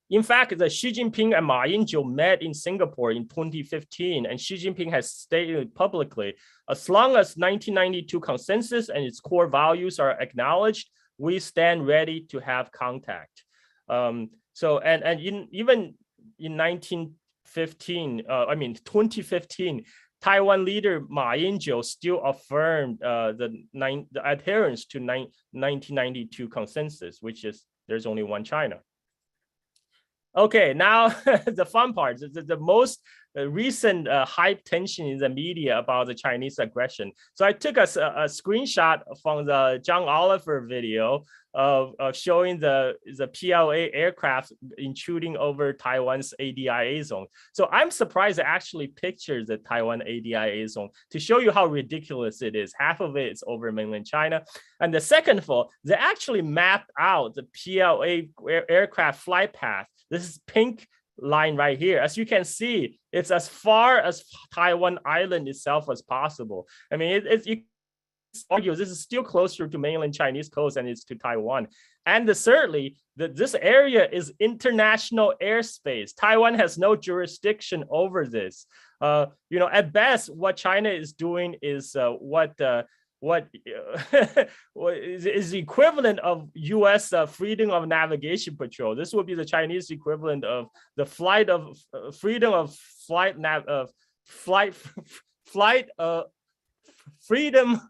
in fact, the Xi Jinping and Ma Ying-jeou met in Singapore in 2015, and Xi Jinping has stated publicly, as long as 1992 consensus and its core values are acknowledged, we stand ready to have contact. Even in 2015, Taiwan leader Ma Ying-jeou still affirmed the adherence to 1992 consensus, which is there's only one China. Okay, now the fun part, the most recent hype tension in the media about the Chinese aggression. So I took a screenshot from the John Oliver video of showing the PLA aircraft intruding over Taiwan's ADIA zone. So I'm surprised I actually pictured the Taiwan ADIA zone to show you how ridiculous it is. Half of it is over mainland China. And the second of all, they actually mapped out the PLA aircraft flight path. This is pink line right here. As you can see, it's as far as Taiwan Island itself as possible. I mean, you argue this is still closer to mainland Chinese coast than it's to Taiwan. And thirdly, this area is international airspace. Taiwan has no jurisdiction over this. At best, what China is doing is what is the equivalent of U.S. Freedom of Navigation Patrol. This would be the Chinese equivalent of the freedom of flight freedom.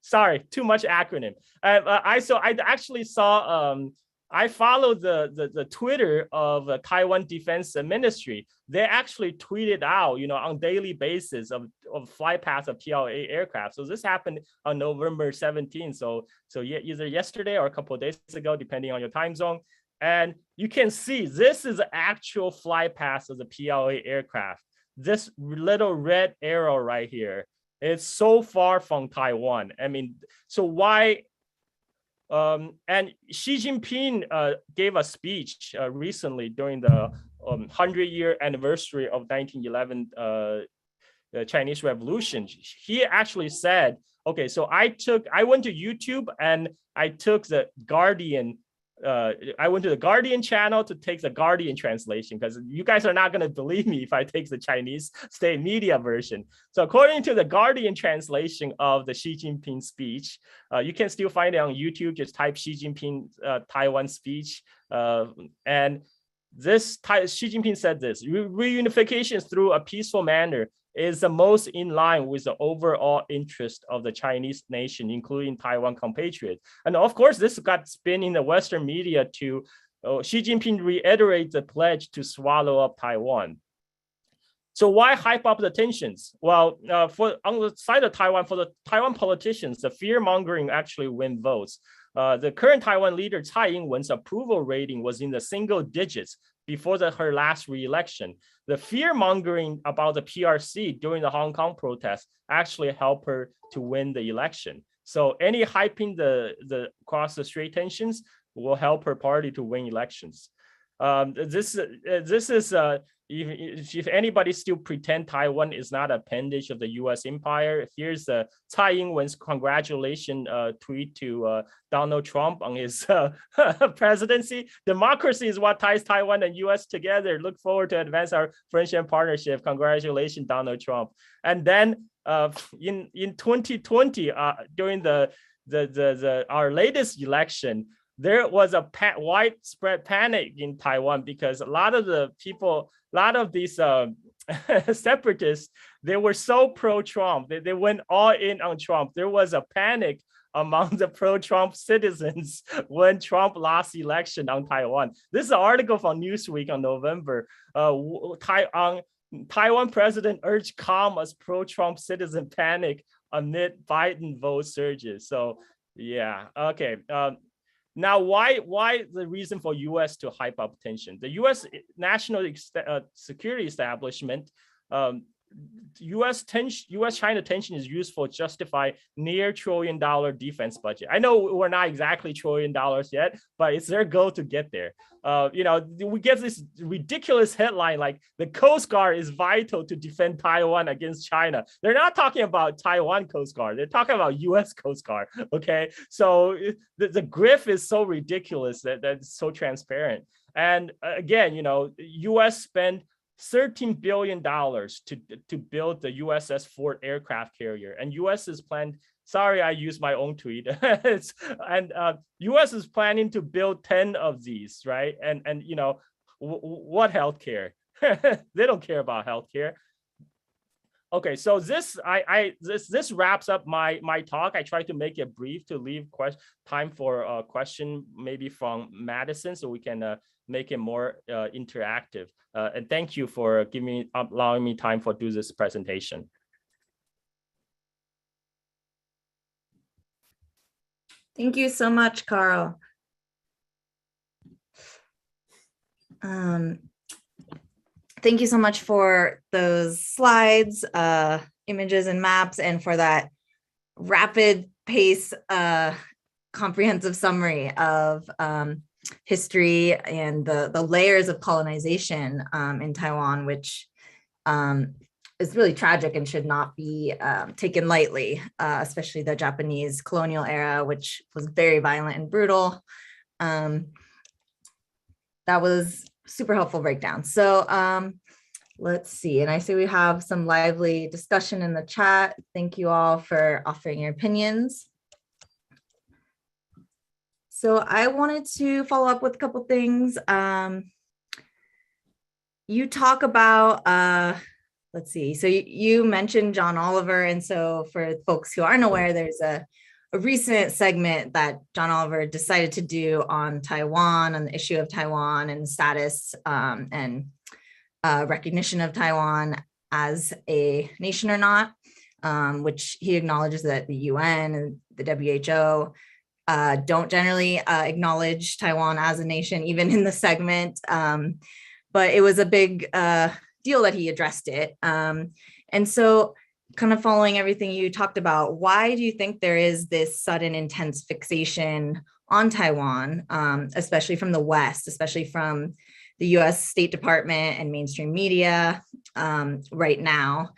Sorry, too much acronym. I actually saw. I followed the Twitter of Taiwan Defense Ministry. They actually tweeted out, on daily basis of flight paths of PLA aircraft. So this happened on November 17th. So yeah, either yesterday or a couple of days ago, depending on your time zone. And you can see this is the actual flight paths of the PLA aircraft. This little red arrow right here, it's so far from Taiwan. I mean, so why? And Xi Jinping gave a speech recently during the 100-year anniversary of 1911 the Chinese Revolution. He actually said, okay, so I went to YouTube and I took the Guardian. I went to the Guardian channel to take the Guardian translation, because you guys are not going to believe me if I take the Chinese state media version. So according to the Guardian translation of the Xi Jinping speech, you can still find it on YouTube. Just type Xi Jinping Taiwan speech. And Xi Jinping said this: reunification through a peaceful manner is the most in line with the overall interest of the Chinese nation, including Taiwan compatriots. And of course, this got spin in the Western media to Xi Jinping reiterate the pledge to swallow up Taiwan. So why hype up the tensions? Well, on the side of Taiwan, for the Taiwan politicians, the fear mongering actually win votes. The current Taiwan leader Tsai Ing-wen's approval rating was in the single digits before her last re-election. The fear mongering about the PRC during the Hong Kong protests actually helped her to win the election. So any hyping the cross the strait tensions will help her party to win elections. This is if anybody still pretend Taiwan is not an appendage of the U.S. empire, here's the Tsai Ing-wen's congratulation tweet to Donald Trump on his presidency. Democracy is what ties Taiwan and U.S. together. Look forward to advance our friendship and partnership. Congratulations, Donald Trump. And then in 2020, during our latest election, there was a widespread panic in Taiwan because a lot of these separatists, they were so pro-Trump. They went all in on Trump. There was a panic among the pro-Trump citizens when Trump lost the election on Taiwan. This is an article from Newsweek on November. Taiwan president urged calm as pro-Trump citizen panic amid Biden vote surges. So yeah, okay. Now, why the reason for U.S. to hype up tension? The U.S. national security establishment, U.S.-China tension is used for justify near $1 trillion defense budget. I know we're not exactly $1 trillion yet, but it's their goal to get there. We get this ridiculous headline like the Coast Guard is vital to defend Taiwan against China. They're not talking about Taiwan Coast Guard. They're talking about U.S. Coast Guard. Okay, so the grift is so ridiculous that it's so transparent. And again, U.S. spent $13 billion to build the USS Ford aircraft carrier, and U.S. is planned. Sorry, I used my own tweet. U.S. is planning to build 10 of these, right? And what healthcare? They don't care about healthcare. Okay, so this wraps up my talk. I tried to make it brief to leave time for a question maybe from Madison, so we can make it more interactive. And thank you for allowing me time for do this presentation.
Thank you so much, Carl. Thank you so much for those slides, images and maps, and for that rapid pace, comprehensive summary of history and the layers of colonization in Taiwan, which is really tragic and should not be taken lightly, especially the Japanese colonial era, which was very violent and brutal. That was super helpful breakdown. So let's see, and I see we have some lively discussion in the chat. Thank you all for offering your opinions. So I wanted to follow up with a couple things. You talk about, let's see. So you mentioned John Oliver. And so for folks who aren't aware, there's a recent segment that John Oliver decided to do on Taiwan, on the issue of Taiwan and the status and recognition of Taiwan as a nation or not, which he acknowledges that the UN and the WHO don't generally acknowledge Taiwan as a nation, even in the segment. But it was a big deal that he addressed it. And so kind of following everything you talked about, why do you think there is this sudden intense fixation on Taiwan, especially from the West, especially from the US State Department and mainstream media right now?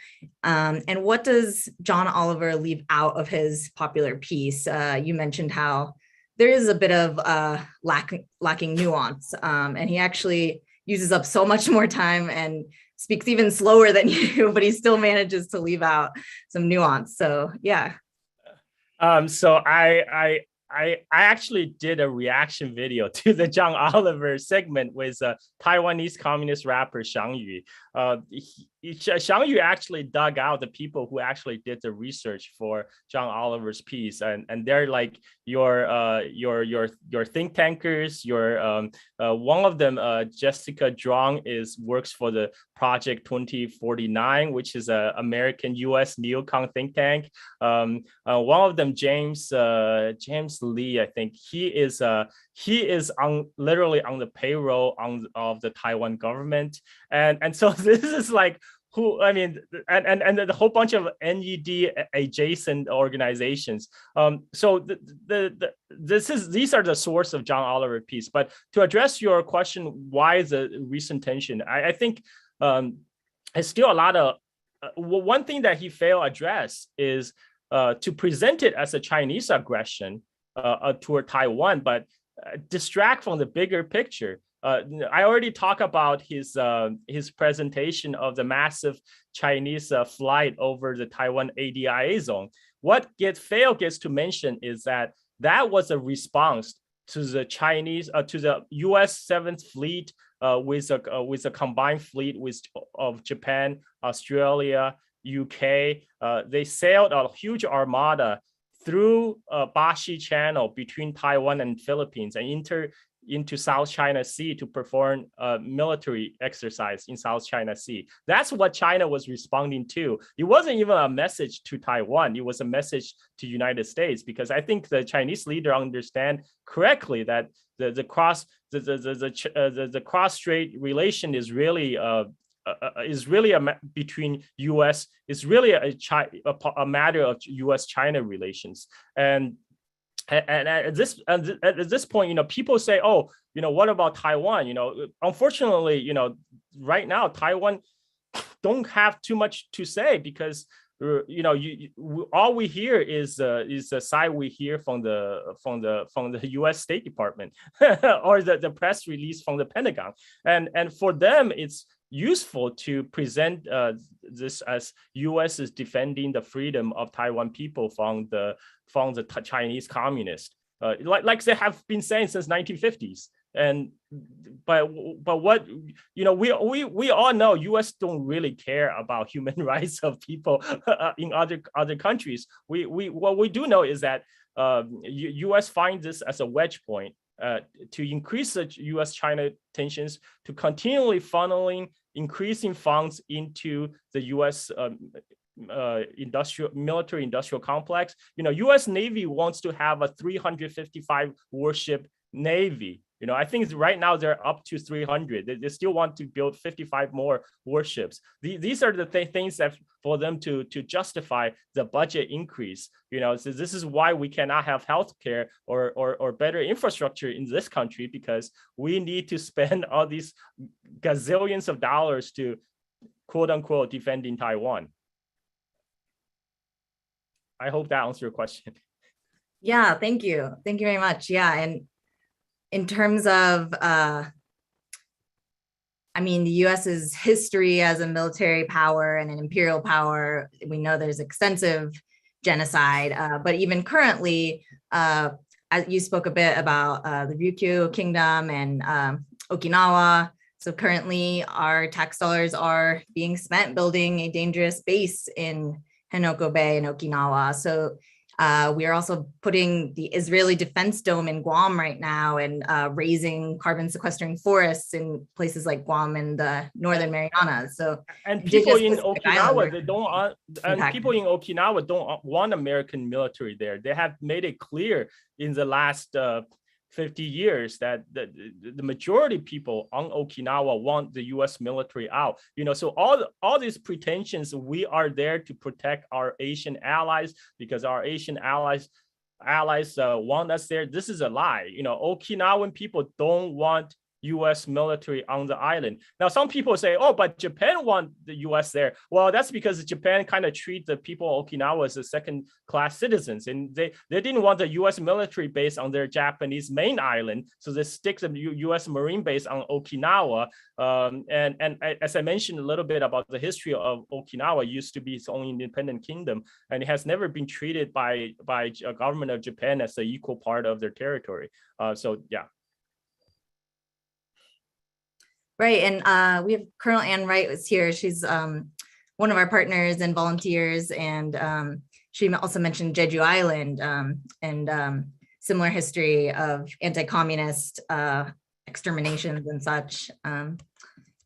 And what does John Oliver leave out of his popular piece? You mentioned how there is a bit of lacking nuance, and he actually uses up so much more time and speaks even slower than you, but he still manages to leave out some nuance. So yeah.
So I actually did a reaction video to the John Oliver segment with Taiwanese communist rapper Zhang Yu. Zhang Yu actually dug out the people who actually did the research for John Oliver's piece, and they're like your think tankers. One of them, Jessica Zhuang, works for the Project 2049, which is an American U.S. neocon think tank. One of them, James Lee, I think he is literally on the payroll of the Taiwan government, and so this is like who, I mean, and the whole bunch of NED adjacent organizations. So these are the source of John Oliver piece. But to address your question, why the recent tension? I think it's still a lot of one thing that he failed to address is to present it as a Chinese aggression toward Taiwan, but distract from the bigger picture. I already talked about his presentation of the massive Chinese flight over the Taiwan ADIA zone. What gets to mention is that was a response to the to the U.S. 7th Fleet with a combined fleet of Japan, Australia, UK. They sailed a huge armada through Bashi Channel between Taiwan and Philippines and into South China Sea to perform military exercise in South China Sea. That's what China was responding to. It wasn't even a message to Taiwan. It was a message to United States, because I think the Chinese leader understand correctly that the cross-strait relation is really between U.S. is really a matter of U.S.-China relations. And at this point, people say, oh, what about Taiwan? Unfortunately, right now Taiwan don't have too much to say, because all we hear is the side we hear from the U.S. State Department or the press release from the Pentagon, and for them it's useful to present this as U.S. is defending the freedom of Taiwan people from the Chinese communists, like they have been saying since 1950s. But what we all know, U.S. don't really care about human rights of people in other countries. What we do know is that U.S. finds this as a wedge point to increase the U.S.-China tensions, to continually funneling increasing funds into the U.S. military industrial complex. U.S. Navy wants to have a 355 warship Navy. I think right now they're up to 300. They still want to build 55 more warships. These are the things that for them to justify the budget increase. So this is why we cannot have healthcare or better infrastructure in this country, because we need to spend all these gazillions of dollars to quote unquote defending Taiwan. I hope that answers your question.
Yeah, thank you. Thank you very much. Yeah, and in terms of, the US's history as a military power and an imperial power, we know there's extensive genocide, but even currently, as you spoke a bit about the Ryukyu Kingdom and Okinawa, So currently our tax dollars are being spent building a dangerous base in Henoko Bay in Okinawa. So we are also putting the Israeli Defense Dome in Guam right now and raising carbon sequestering forests in places like Guam and the Northern Marianas. So
and people in Okinawa, they don't, and people in Okinawa don't want American military there. They have made it clear in the last 50 years that the majority of people on Okinawa want the U.S. military out. So all these pretensions, we are there to protect our Asian allies because our Asian allies want us there. This is a lie. Okinawan people don't want U.S. military on the island. Now, some people say, oh, but Japan want the U.S. there. Well, that's because Japan kind of treat the people of Okinawa as second-class citizens, and they didn't want the U.S. military base on their Japanese main island, so they stick the U.S. Marine base on Okinawa. And as I mentioned a little bit about the history of Okinawa, it used to be its own independent kingdom, and it has never been treated by a government of Japan as an equal part of their territory. So yeah.
Right, and we have Colonel Ann Wright was here. She's one of our partners and volunteers, and she also mentioned Jeju Island and similar history of anti-communist exterminations and such.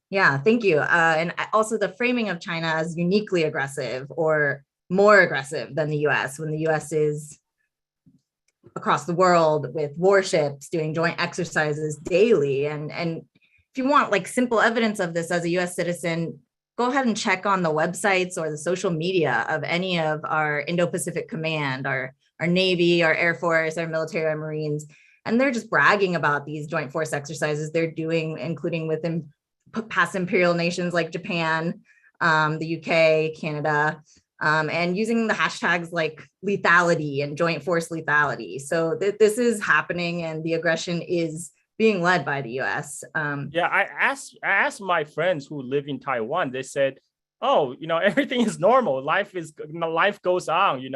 Yeah, thank you. And also the framing of China as uniquely aggressive or more aggressive than the US, when the US is across the world with warships doing joint exercises daily. And if you want like simple evidence of this as a US citizen, go ahead and check on the websites or the social media of any of our Indo-Pacific Command, our Navy, our Air Force, our military, our Marines. And they're just bragging about these joint force exercises they're doing, including within past imperial nations like Japan, the UK, Canada, and using the hashtags like lethality and joint force lethality. So this is happening, and the aggression is being led by the US.
Yeah, I asked my friends who live in Taiwan. They said, oh, everything is normal. Life goes on,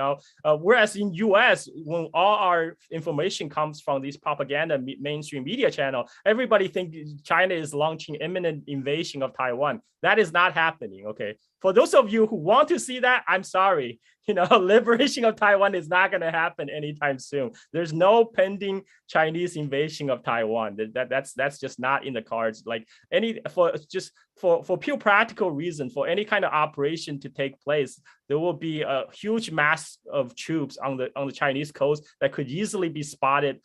whereas in US, when all our information comes from these propaganda mainstream media channel, everybody thinks China is launching imminent invasion of Taiwan. That is not happening. Okay. For those of you who want to see that, I'm sorry. Liberation of Taiwan is not going to happen anytime soon. There's no pending Chinese invasion of Taiwan. That's just not in the cards. Like for pure practical reason, for any kind of operation to take place, there will be a huge mass of troops on the Chinese coast that could easily be spotted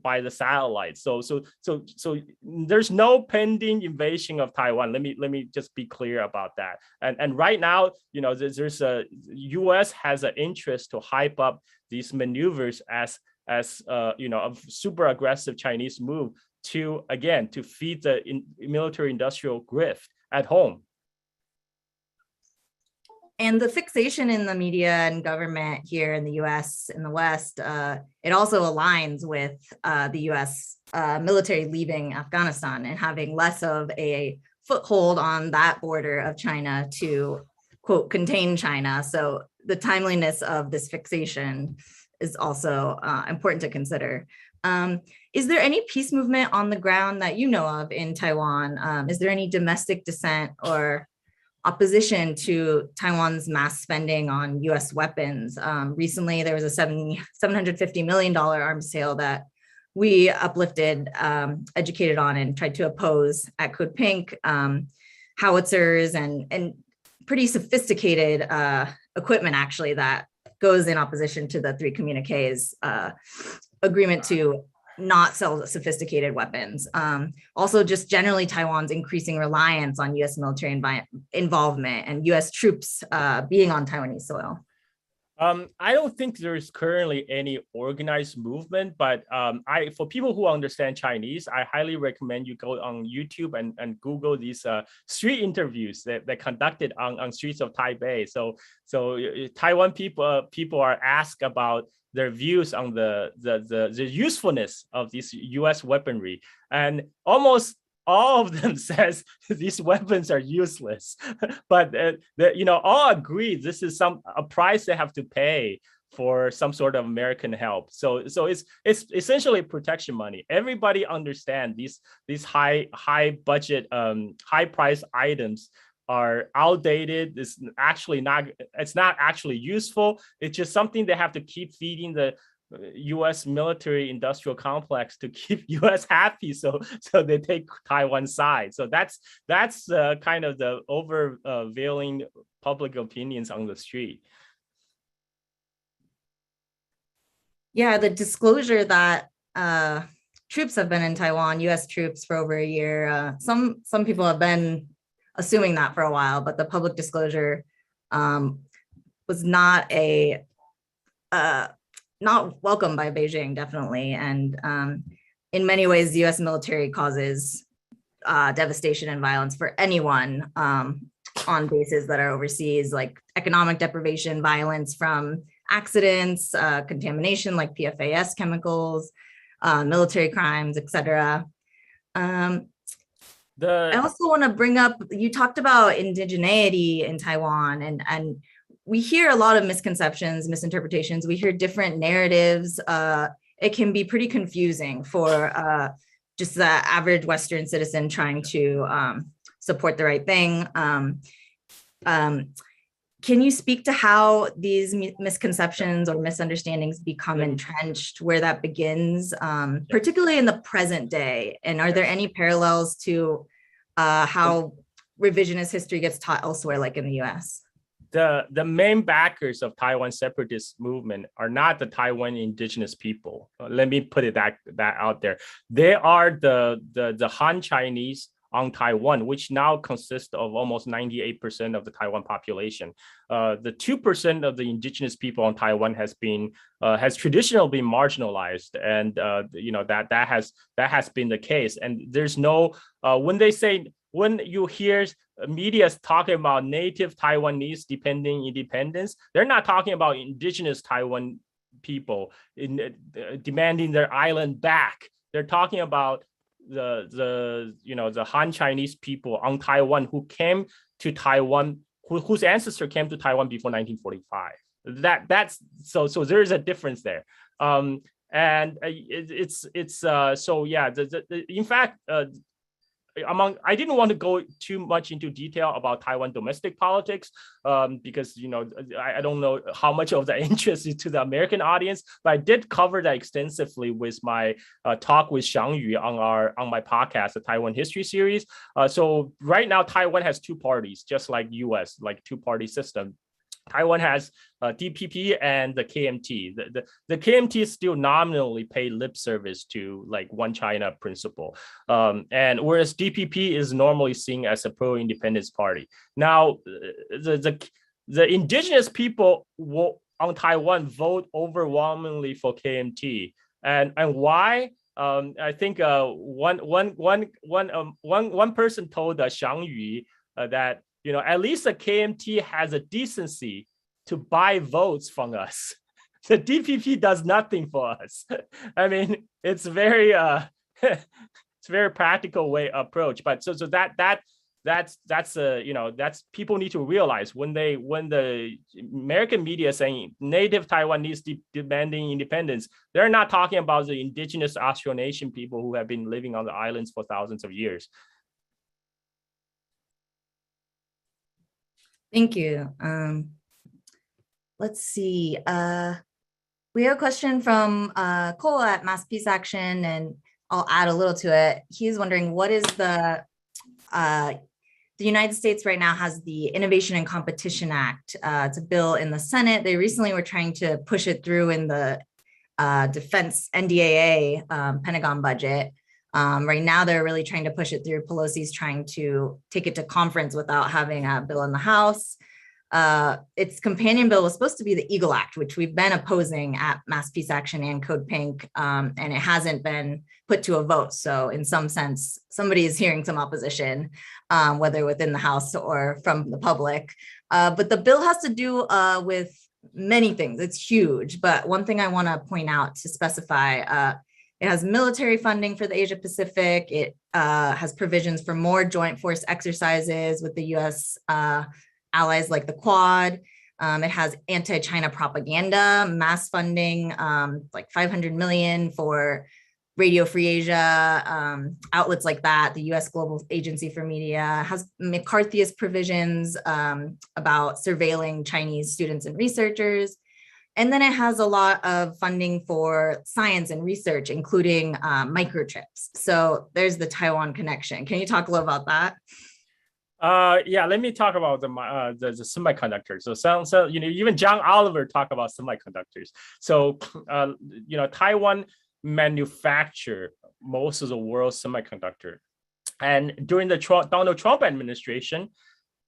by the satellites. So there's no pending invasion of Taiwan. Let me just be clear about that. And right now, there's a U.S. has an interest to hype up these maneuvers as a super aggressive Chinese move to feed the military industrial grift at home.
And the fixation in the media and government here in the US, in the West, it also aligns with the US military leaving Afghanistan and having less of a foothold on that border of China to, quote, contain China. So the timeliness of this fixation is also important to consider. Is there any peace movement on the ground that you know of in Taiwan? Is there any domestic dissent or opposition to Taiwan's mass spending on US weapons? Recently, there was a $750 million arms sale that we uplifted, educated on, and tried to oppose at CODEPINK, howitzers and pretty sophisticated equipment, actually, that goes in opposition to the three communiques agreement to not sell sophisticated weapons. Also, just generally Taiwan's increasing reliance on US military involvement and US troops being on Taiwanese soil.
I don't think there's currently any organized movement, but for people who understand Chinese, I highly recommend you go on YouTube and Google these street interviews that conducted on streets of Taipei. So Taiwan people are asked about their views on the usefulness of this U.S. weaponry, and almost all of them says these weapons are useless, but all agree this is a price they have to pay for some sort of American help. So it's essentially protection money. Everybody understand these high budget, high price items are outdated. It's not actually useful. It's just something they have to keep feeding the U.S. military industrial complex to keep U.S. happy, so they take Taiwan's side. So that's kind of the overvailing public opinions on the street.
Yeah, the disclosure that troops have been in Taiwan, U.S. troops for over a year. Some people have been assuming that for a while, but the public disclosure was not welcome by Beijing, definitely. And in many ways, the U.S. military causes devastation and violence for anyone on bases that are overseas, like economic deprivation, violence from accidents, contamination like PFAS chemicals, military crimes, etc. I also want to bring up, you talked about indigeneity in Taiwan, and we hear a lot of misconceptions, misinterpretations. We hear different narratives. It can be pretty confusing for just the average Western citizen trying to support the right thing. Can you speak to how these misconceptions or misunderstandings become entrenched, where that begins, particularly in the present day? And are there any parallels to how revisionist history gets taught elsewhere, like in the US?
The main backers of Taiwan separatist movement are not the Taiwan indigenous people. Let me put it that out there. They are the Han Chinese on Taiwan, which now consists of almost 98% of the Taiwan population. The 2% of the indigenous people on Taiwan has traditionally been marginalized, and that has been the case. And there's no when you hear media talking about native Taiwanese depending independence, they're not talking about indigenous Taiwan people demanding their island back. They're talking about the Han Chinese people on Taiwan who came to Taiwan, whose ancestor came to Taiwan before 1945. That's so there is a difference there. And it's so yeah. In fact, I didn't want to go too much into detail about Taiwan domestic politics because I don't know how much of the interest is to the American audience, but I did cover that extensively with my talk with Zhang Yu on my podcast, the Taiwan History Series. So right now, Taiwan has two parties, just like US, like two-party system. Taiwan has DPP and the KMT. The KMT still nominally pay lip service to like one China principle, and whereas DPP is normally seen as a pro-independence party. Now, the indigenous people on Taiwan vote overwhelmingly for KMT, and why? I think one person told Zhang Yu that at least the KMT has a decency to buy votes from us. The DPP does nothing for us. I mean, it's very it's very practical approach. But so that's people need to realize when the American media is saying native Taiwanese demanding independence, they're not talking about the indigenous Austronesian people who have been living on the islands for thousands of years.
Thank you. Let's see. We have a question from Cole at Mass Peace Action, and I'll add a little to it. He's wondering, what is the United States right now has the Innovation and Competition Act. It's a bill in the Senate. They recently were trying to push it through in the defense NDAA Pentagon budget. Right now, they're really trying to push it through. Pelosi's trying to take it to conference without having a bill in the House. Its companion bill was supposed to be the Eagle Act, which we've been opposing at Mass Peace Action and CODEPINK, and it hasn't been put to a vote. So in some sense, somebody is hearing some opposition, whether within the House or from the public. But the bill has to do with many things. It's huge. But one thing I want to point out to specify, it has military funding for the Asia Pacific. It has provisions for more joint force exercises with the US allies like the Quad. It has anti-China propaganda, mass funding, like 500 million for Radio Free Asia, outlets like that, the US Global Agency for Media, has McCarthyist provisions about surveilling Chinese students and researchers. And then it has a lot of funding for science and research, including microchips. So there's the Taiwan connection. Can you talk a little about that?
Yeah, let me talk about the semiconductors. So even John Oliver talked about semiconductors. So Taiwan manufacture most of the world's semiconductor, and during the Donald Trump administration,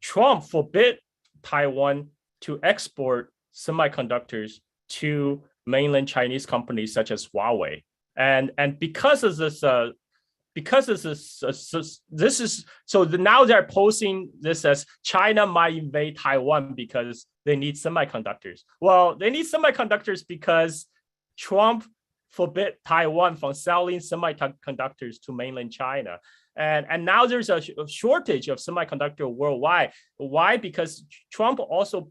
Trump forbid Taiwan to export semiconductors to mainland Chinese companies such as Huawei, and because of this. Now they're posing this as China might invade Taiwan because they need semiconductors. Well, they need semiconductors because Trump forbid Taiwan from selling semiconductors to mainland China. And now there's a shortage of semiconductor worldwide. Why? Because Trump also,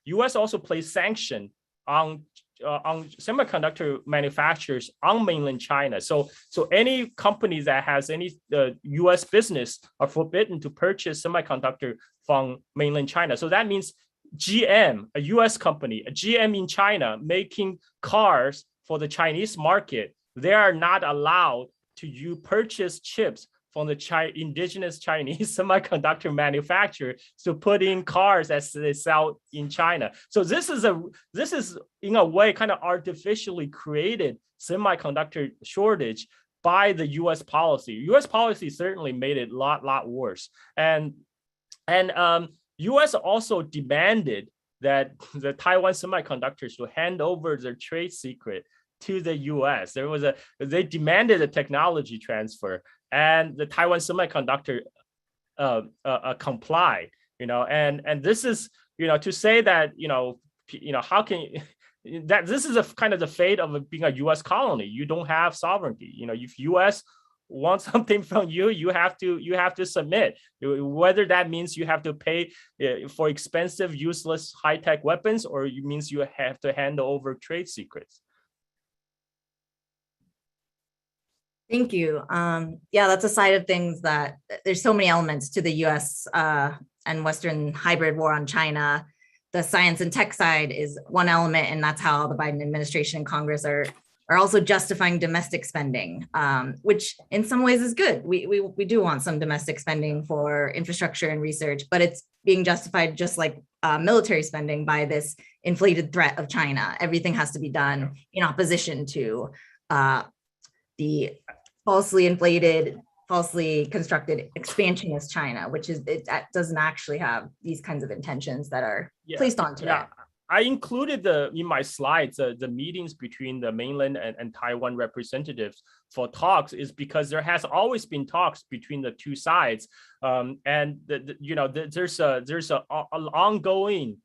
US also placed sanction on semiconductor manufacturers on mainland China. So any company that has any US business are forbidden to purchase semiconductor from mainland China. So that means GM, a US company, a GM in China making cars for the Chinese market, they are not allowed to purchase chips from the indigenous Chinese semiconductor manufacturer to put in cars as they sell in China. So this is in a way kind of artificially created semiconductor shortage by the U.S. policy. U.S. policy certainly made it a lot worse. And U.S. also demanded that the Taiwan semiconductors will hand over their trade secret to the U.S. They demanded a technology transfer, and the Taiwan semiconductor complied. And this is to say that how can that this is a kind of the fate of being a U.S. colony. You don't have sovereignty. If U.S. wants something from you, you have to submit. Whether that means you have to pay for expensive, useless, high-tech weapons, or it means you have to hand over trade secrets.
Thank you. Yeah, that's a side of things that there's so many elements to the US and Western hybrid war on China. The science and tech side is one element, and that's how the Biden administration and Congress are also justifying domestic spending, which in some ways is good. We do want some domestic spending for infrastructure and research, but it's being justified just like military spending by this inflated threat of China. Everything has to be done in opposition to the falsely inflated, falsely constructed expansionist China, which is that doesn't actually have these kinds of intentions that are placed onto it.
I included in my slides the meetings between the mainland and Taiwan representatives for talks is because there has always been talks between the two sides, and there's an ongoing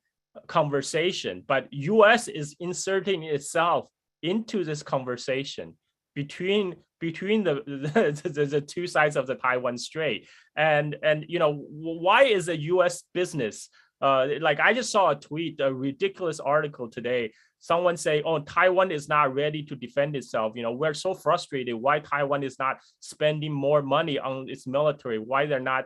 conversation, but U.S. is inserting itself into this conversation between the two sides of the Taiwan Strait, and why is a U.S. business like I just saw a ridiculous article today. Someone say, "Oh, Taiwan is not ready to defend itself. We're so frustrated. Why Taiwan is not spending more money on its military? Why they're not?"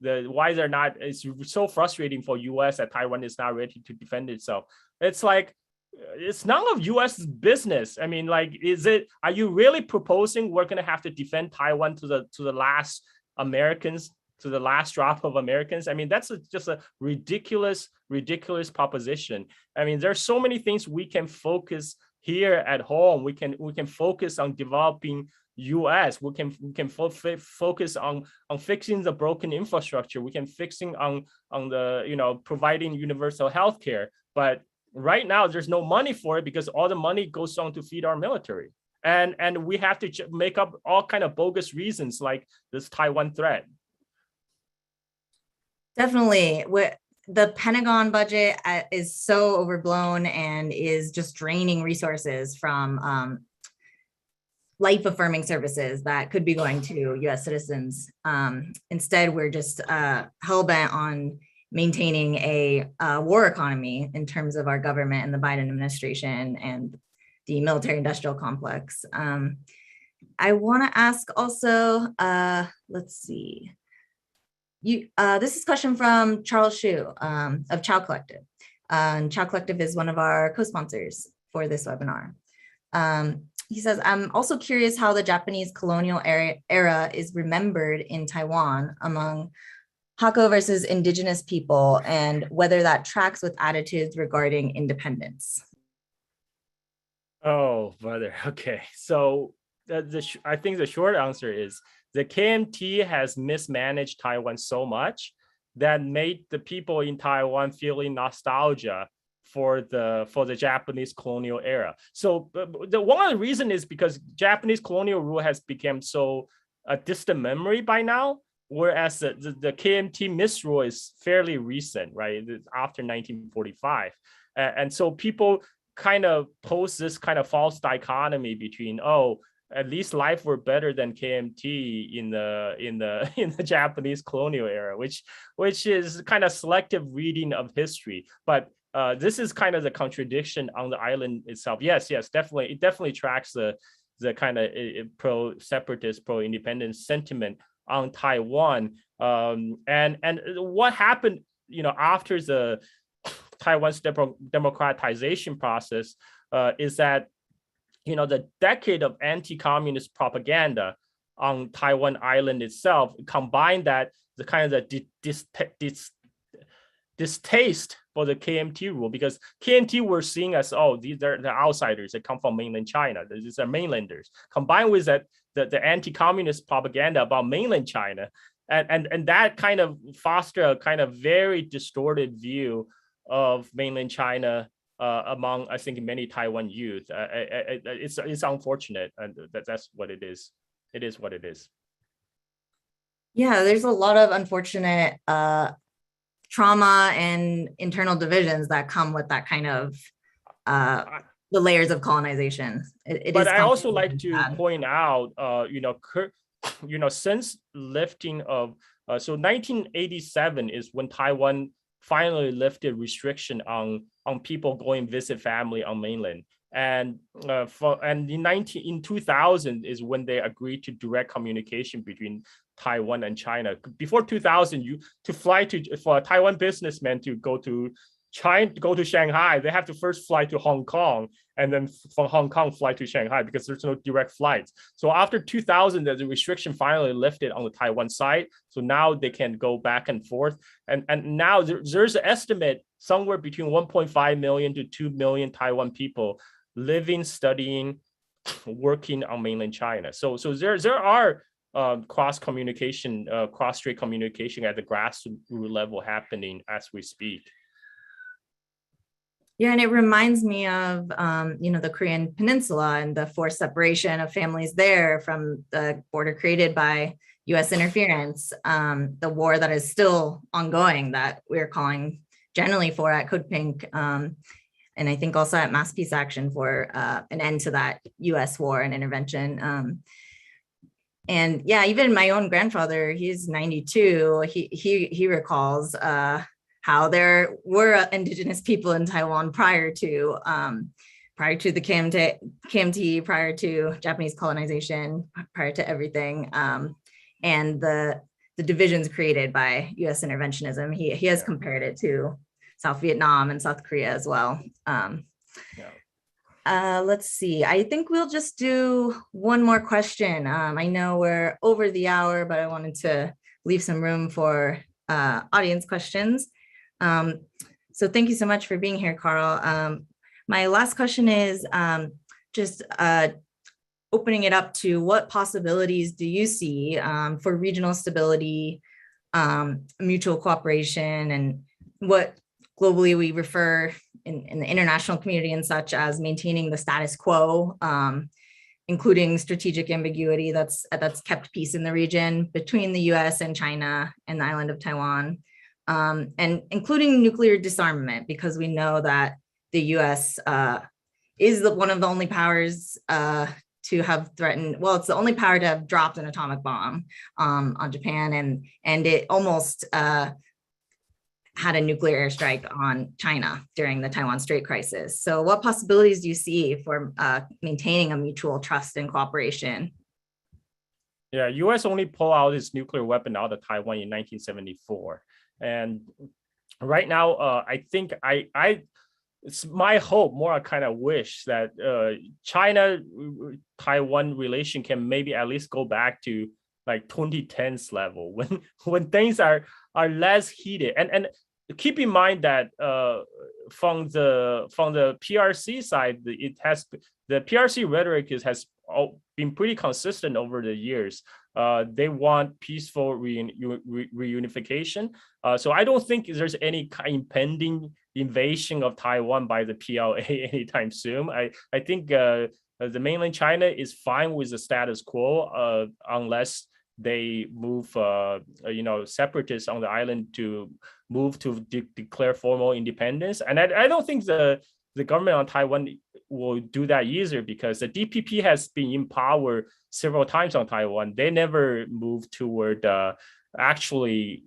It's so frustrating for U.S. that Taiwan is not ready to defend itself. It's like, it's none of U.S. business. I mean, like, are you really proposing we're going to have to defend Taiwan to the last Americans, to the last drop of Americans? I mean, that's just a ridiculous proposition. I mean, there's so many things we can focus here at home. We can focus on developing U.S. We can focus on fixing the broken infrastructure. We can fixing on the providing universal health care. But right now, there's no money for it because all the money goes on to feed our military. And we have to make up all kind of bogus reasons like this Taiwan threat.
Definitely. The Pentagon budget is so overblown and is just draining resources from life-affirming services that could be going to U.S. citizens. Instead, we're just hell-bent on maintaining a war economy in terms of our government and the Biden administration and the military-industrial complex. I want to ask also, let's see. This is a question from Charles Zhu of Chow Collective. Chow Collective is one of our co-sponsors for this webinar. He says, I'm also curious how the Japanese colonial era is remembered in Taiwan among Hakka versus indigenous people, and whether that tracks with attitudes regarding independence.
Oh, brother. Okay. So I think the short answer is the KMT has mismanaged Taiwan so much that made the people in Taiwan feeling nostalgia for the Japanese colonial era. So the one reason is because Japanese colonial rule has become so a distant memory by now, whereas the KMT misrule is fairly recent, right? It's after 1945. And so people kind of pose this kind of false dichotomy between, oh, at least life were better than KMT in the Japanese colonial era, which is kind of selective reading of history. But this is kind of the contradiction on the island itself. Yes, definitely, it definitely tracks the kind of pro-separatist, pro-independence sentiment on Taiwan. And what happened, after the Taiwan's democratization process is that, the decade of anti-communist propaganda on Taiwan island itself, combined that the kind of the distaste for the KMT rule, because KMT were seen as, oh, these are the outsiders that come from mainland China. These are mainlanders. Combined with that, the anti-communist propaganda about mainland China, and that kind of foster a kind of very distorted view of mainland China among, I think, many Taiwan youth. It's unfortunate, and that's what it is. It is what it is.
Yeah, there's a lot of unfortunate trauma and internal divisions that come with that kind of the layers of colonization.
But I also like to point out, since lifting of, so 1987 is when Taiwan finally lifted restriction on people going visit family on mainland, and in 2000 is when they agreed to direct communication between Taiwan and China. Before 2000, for a Taiwan businessman to go to China, go to Shanghai, they have to first fly to Hong Kong, and then from Hong Kong fly to Shanghai, because there's no direct flights. So after 2000, the restriction finally lifted on the Taiwan side. So now they can go back and forth. And now there's an estimate somewhere between 1.5 million to 2 million Taiwan people living, studying, working on mainland China. So there are cross-communication, cross-strait communication at the grassroots level happening as we speak.
Yeah, and it reminds me of, the Korean Peninsula and the forced separation of families there from the border created by U.S. interference, the war that is still ongoing that we're calling generally for at CODEPINK, and I think also at Mass Peace Action for an end to that U.S. war and intervention. And yeah, even my own grandfather, he's 92, he recalls how there were indigenous people in Taiwan prior to the KMT, prior to Japanese colonization, prior to everything, and the divisions created by U.S. interventionism. He has compared it to South Vietnam and South Korea as well. Let's see. I think we'll just do one more question. I know we're over the hour, but I wanted to leave some room for audience questions. So thank you so much for being here, Carl. My last question is just opening it up to what possibilities do you see for regional stability, mutual cooperation, and what globally we refer in the international community and such as maintaining the status quo, including strategic ambiguity that's kept peace in the region between the US and China and the island of Taiwan. And including nuclear disarmament, because we know that the US is one of the only powers to have threatened, well, it's the only power to have dropped an atomic bomb on Japan, and it almost had a nuclear airstrike on China during the Taiwan Strait crisis. So what possibilities do you see for maintaining a mutual trust and cooperation?
Yeah, US only pulled out its nuclear weapon out of Taiwan in 1974. And right now, I think it's my hope, more a kind of wish that China-Taiwan relation can maybe at least go back to like 2010s level when things are less heated. And keep in mind that from the PRC side, the PRC rhetoric has been pretty consistent over the years. They want peaceful reunification. So I don't think there's any impending invasion of Taiwan by the PLA anytime soon. I think the mainland China is fine with the status quo unless they move, separatists on the island to move to declare formal independence. And I don't think the government on Taiwan will do that either, because the DPP has been in power several times on Taiwan. They never moved toward actually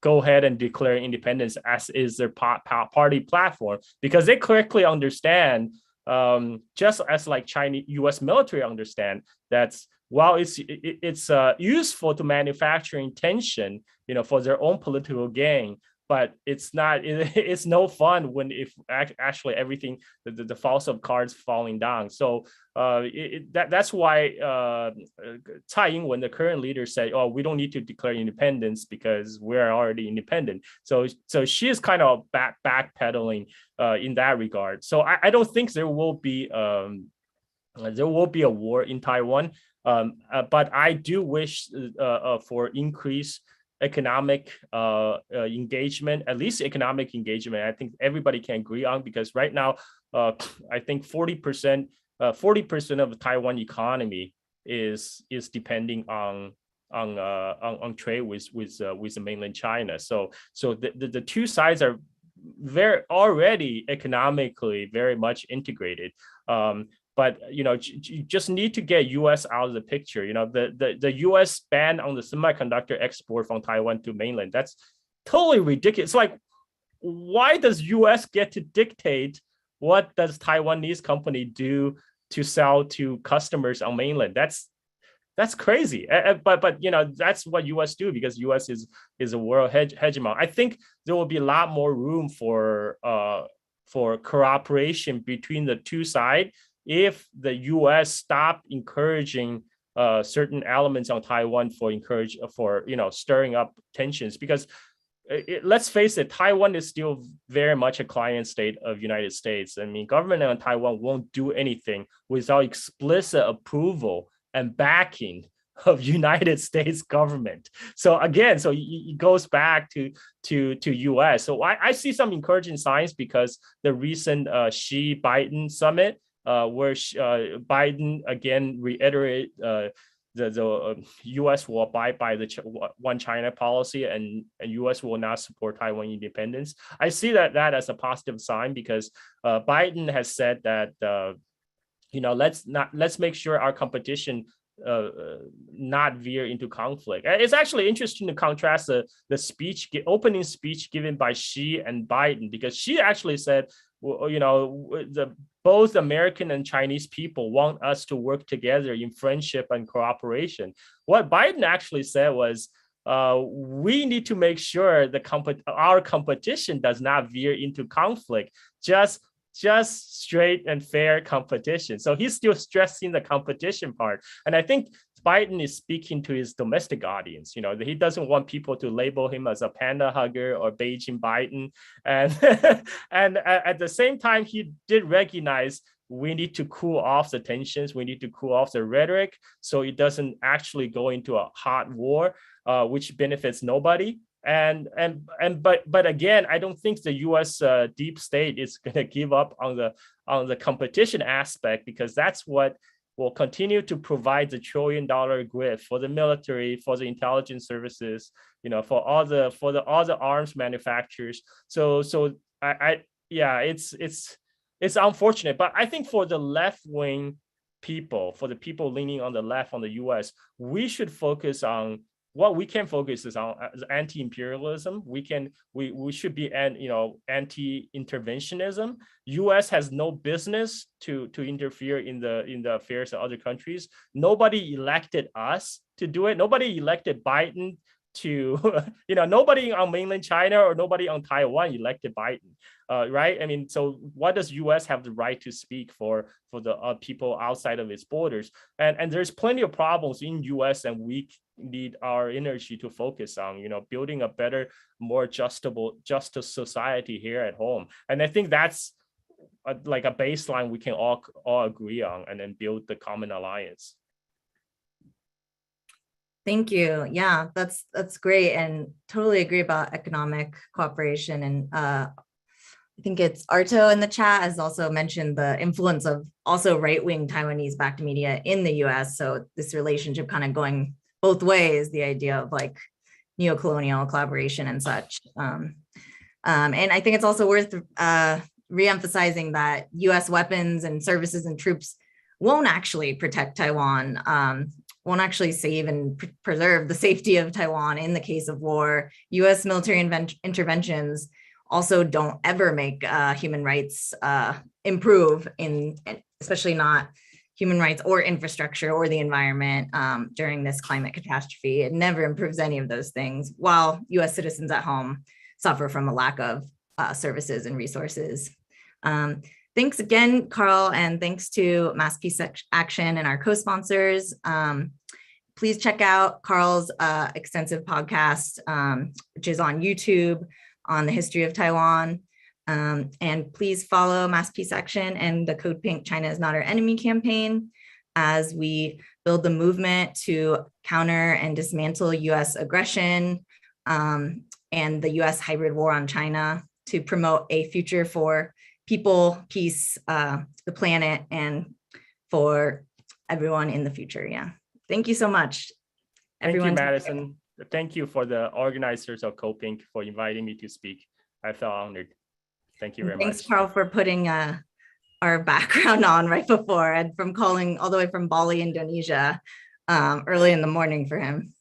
go ahead and declare independence as is their party platform, because they correctly understand, just as like Chinese US military understand, that's while it's useful to manufacturing tension, for their own political gain, but it's no fun when if actually everything, the false of cards falling down. So that's why Tsai Ing-wen, the current leader, said, "Oh, we don't need to declare independence because we're already independent." So she is kind of backpedaling in that regard. So I don't think there will be a war in Taiwan, but I do wish for increased economic engagement, at least economic engagement. I think everybody can agree on, because right now, I think 40% of the Taiwan economy is depending on trade with the mainland China. So the two sides are already economically very much integrated. But you just need to get U.S. out of the picture. The U.S. ban on the semiconductor export from Taiwan to mainland, that's totally ridiculous. It's like, why does U.S. get to dictate what does Taiwanese company do to sell to customers on mainland? That's crazy. But that's what U.S. do, because U.S. is a world hegemon. I think there will be a lot more room for cooperation between the two sides if the U.S. stopped encouraging certain elements on Taiwan for stirring up tensions. Because let's face it, Taiwan is still very much a client state of United States. I mean, government on Taiwan won't do anything without explicit approval and backing of United States government. So again, it goes back to U.S. So I see some encouraging signs, because the recent Xi-Biden summit, where Biden again reiterate the U.S. will abide by the one China policy, and U.S. will not support Taiwan independence. I see that as a positive sign, because Biden has said that let's make sure our competition not veer into conflict. It's actually interesting to contrast the opening speech given by Xi and Biden, because Xi actually said, both American and Chinese people want us to work together in friendship and cooperation. What Biden actually said was, we need to make sure our competition does not veer into conflict, just straight and fair competition. So he's still stressing the competition part. And I think Biden is speaking to his domestic audience. He doesn't want people to label him as a panda hugger or Beijing Biden. And and at the same time, he did recognize we need to cool off the tensions. We need to cool off the rhetoric, so it doesn't actually go into a hot war, which benefits nobody. But again, I don't think the U.S. Deep state is going to give up on the competition aspect, because that's what will continue to provide the $1 trillion grift for the military, for the intelligence services, for all the arms manufacturers. So it's unfortunate, but I think for the left-wing people, for the people leaning on the left on the U.S., we should focus on what we can focus is on anti-imperialism. We should be anti-interventionism. U.S. has no business to interfere in the affairs of other countries. Nobody elected us to do it. Nobody elected Biden to, nobody on mainland China or nobody on Taiwan elected Biden, right? I mean, so what does U.S. have the right to speak for the people outside of its borders? And there's plenty of problems in U.S. and we need our energy to focus on, building a better, more just society here at home. And I think that's like a baseline we can all agree on, and then build the common alliance.
Thank you. Yeah, that's great, and totally agree about economic cooperation. And I think it's Arto in the chat has also mentioned the influence of also right-wing Taiwanese-backed media in the US. So this relationship kind of going both ways, the idea of like neo-colonial collaboration and such. And I think it's also worth re-emphasizing that US weapons and services and troops won't actually protect Taiwan, won't actually save and preserve the safety of Taiwan in the case of war. US military interventions also don't ever make human rights improve, especially not human rights or infrastructure or the environment during this climate catastrophe. It never improves any of those things, while US citizens at home suffer from a lack of services and resources. Thanks again, Carl, and thanks to Mass Peace Action and our co-sponsors. Please check out Carl's extensive podcast, which is on YouTube, on the history of Taiwan. And please follow Mass Peace Action and the CODEPINK China is Not Our Enemy campaign as we build the movement to counter and dismantle US aggression and the US hybrid war on China, to promote a future for people, peace, the planet, and for everyone in the future. Yeah. Thank you so much, everyone.
Thank you, Madison. Thank you for the organizers of CODEPINK for inviting me to speak. I felt honored. Thank you very much.
Thanks, Carl, for putting our background on right before, and from calling all the way from Bali, Indonesia, early in the morning for him.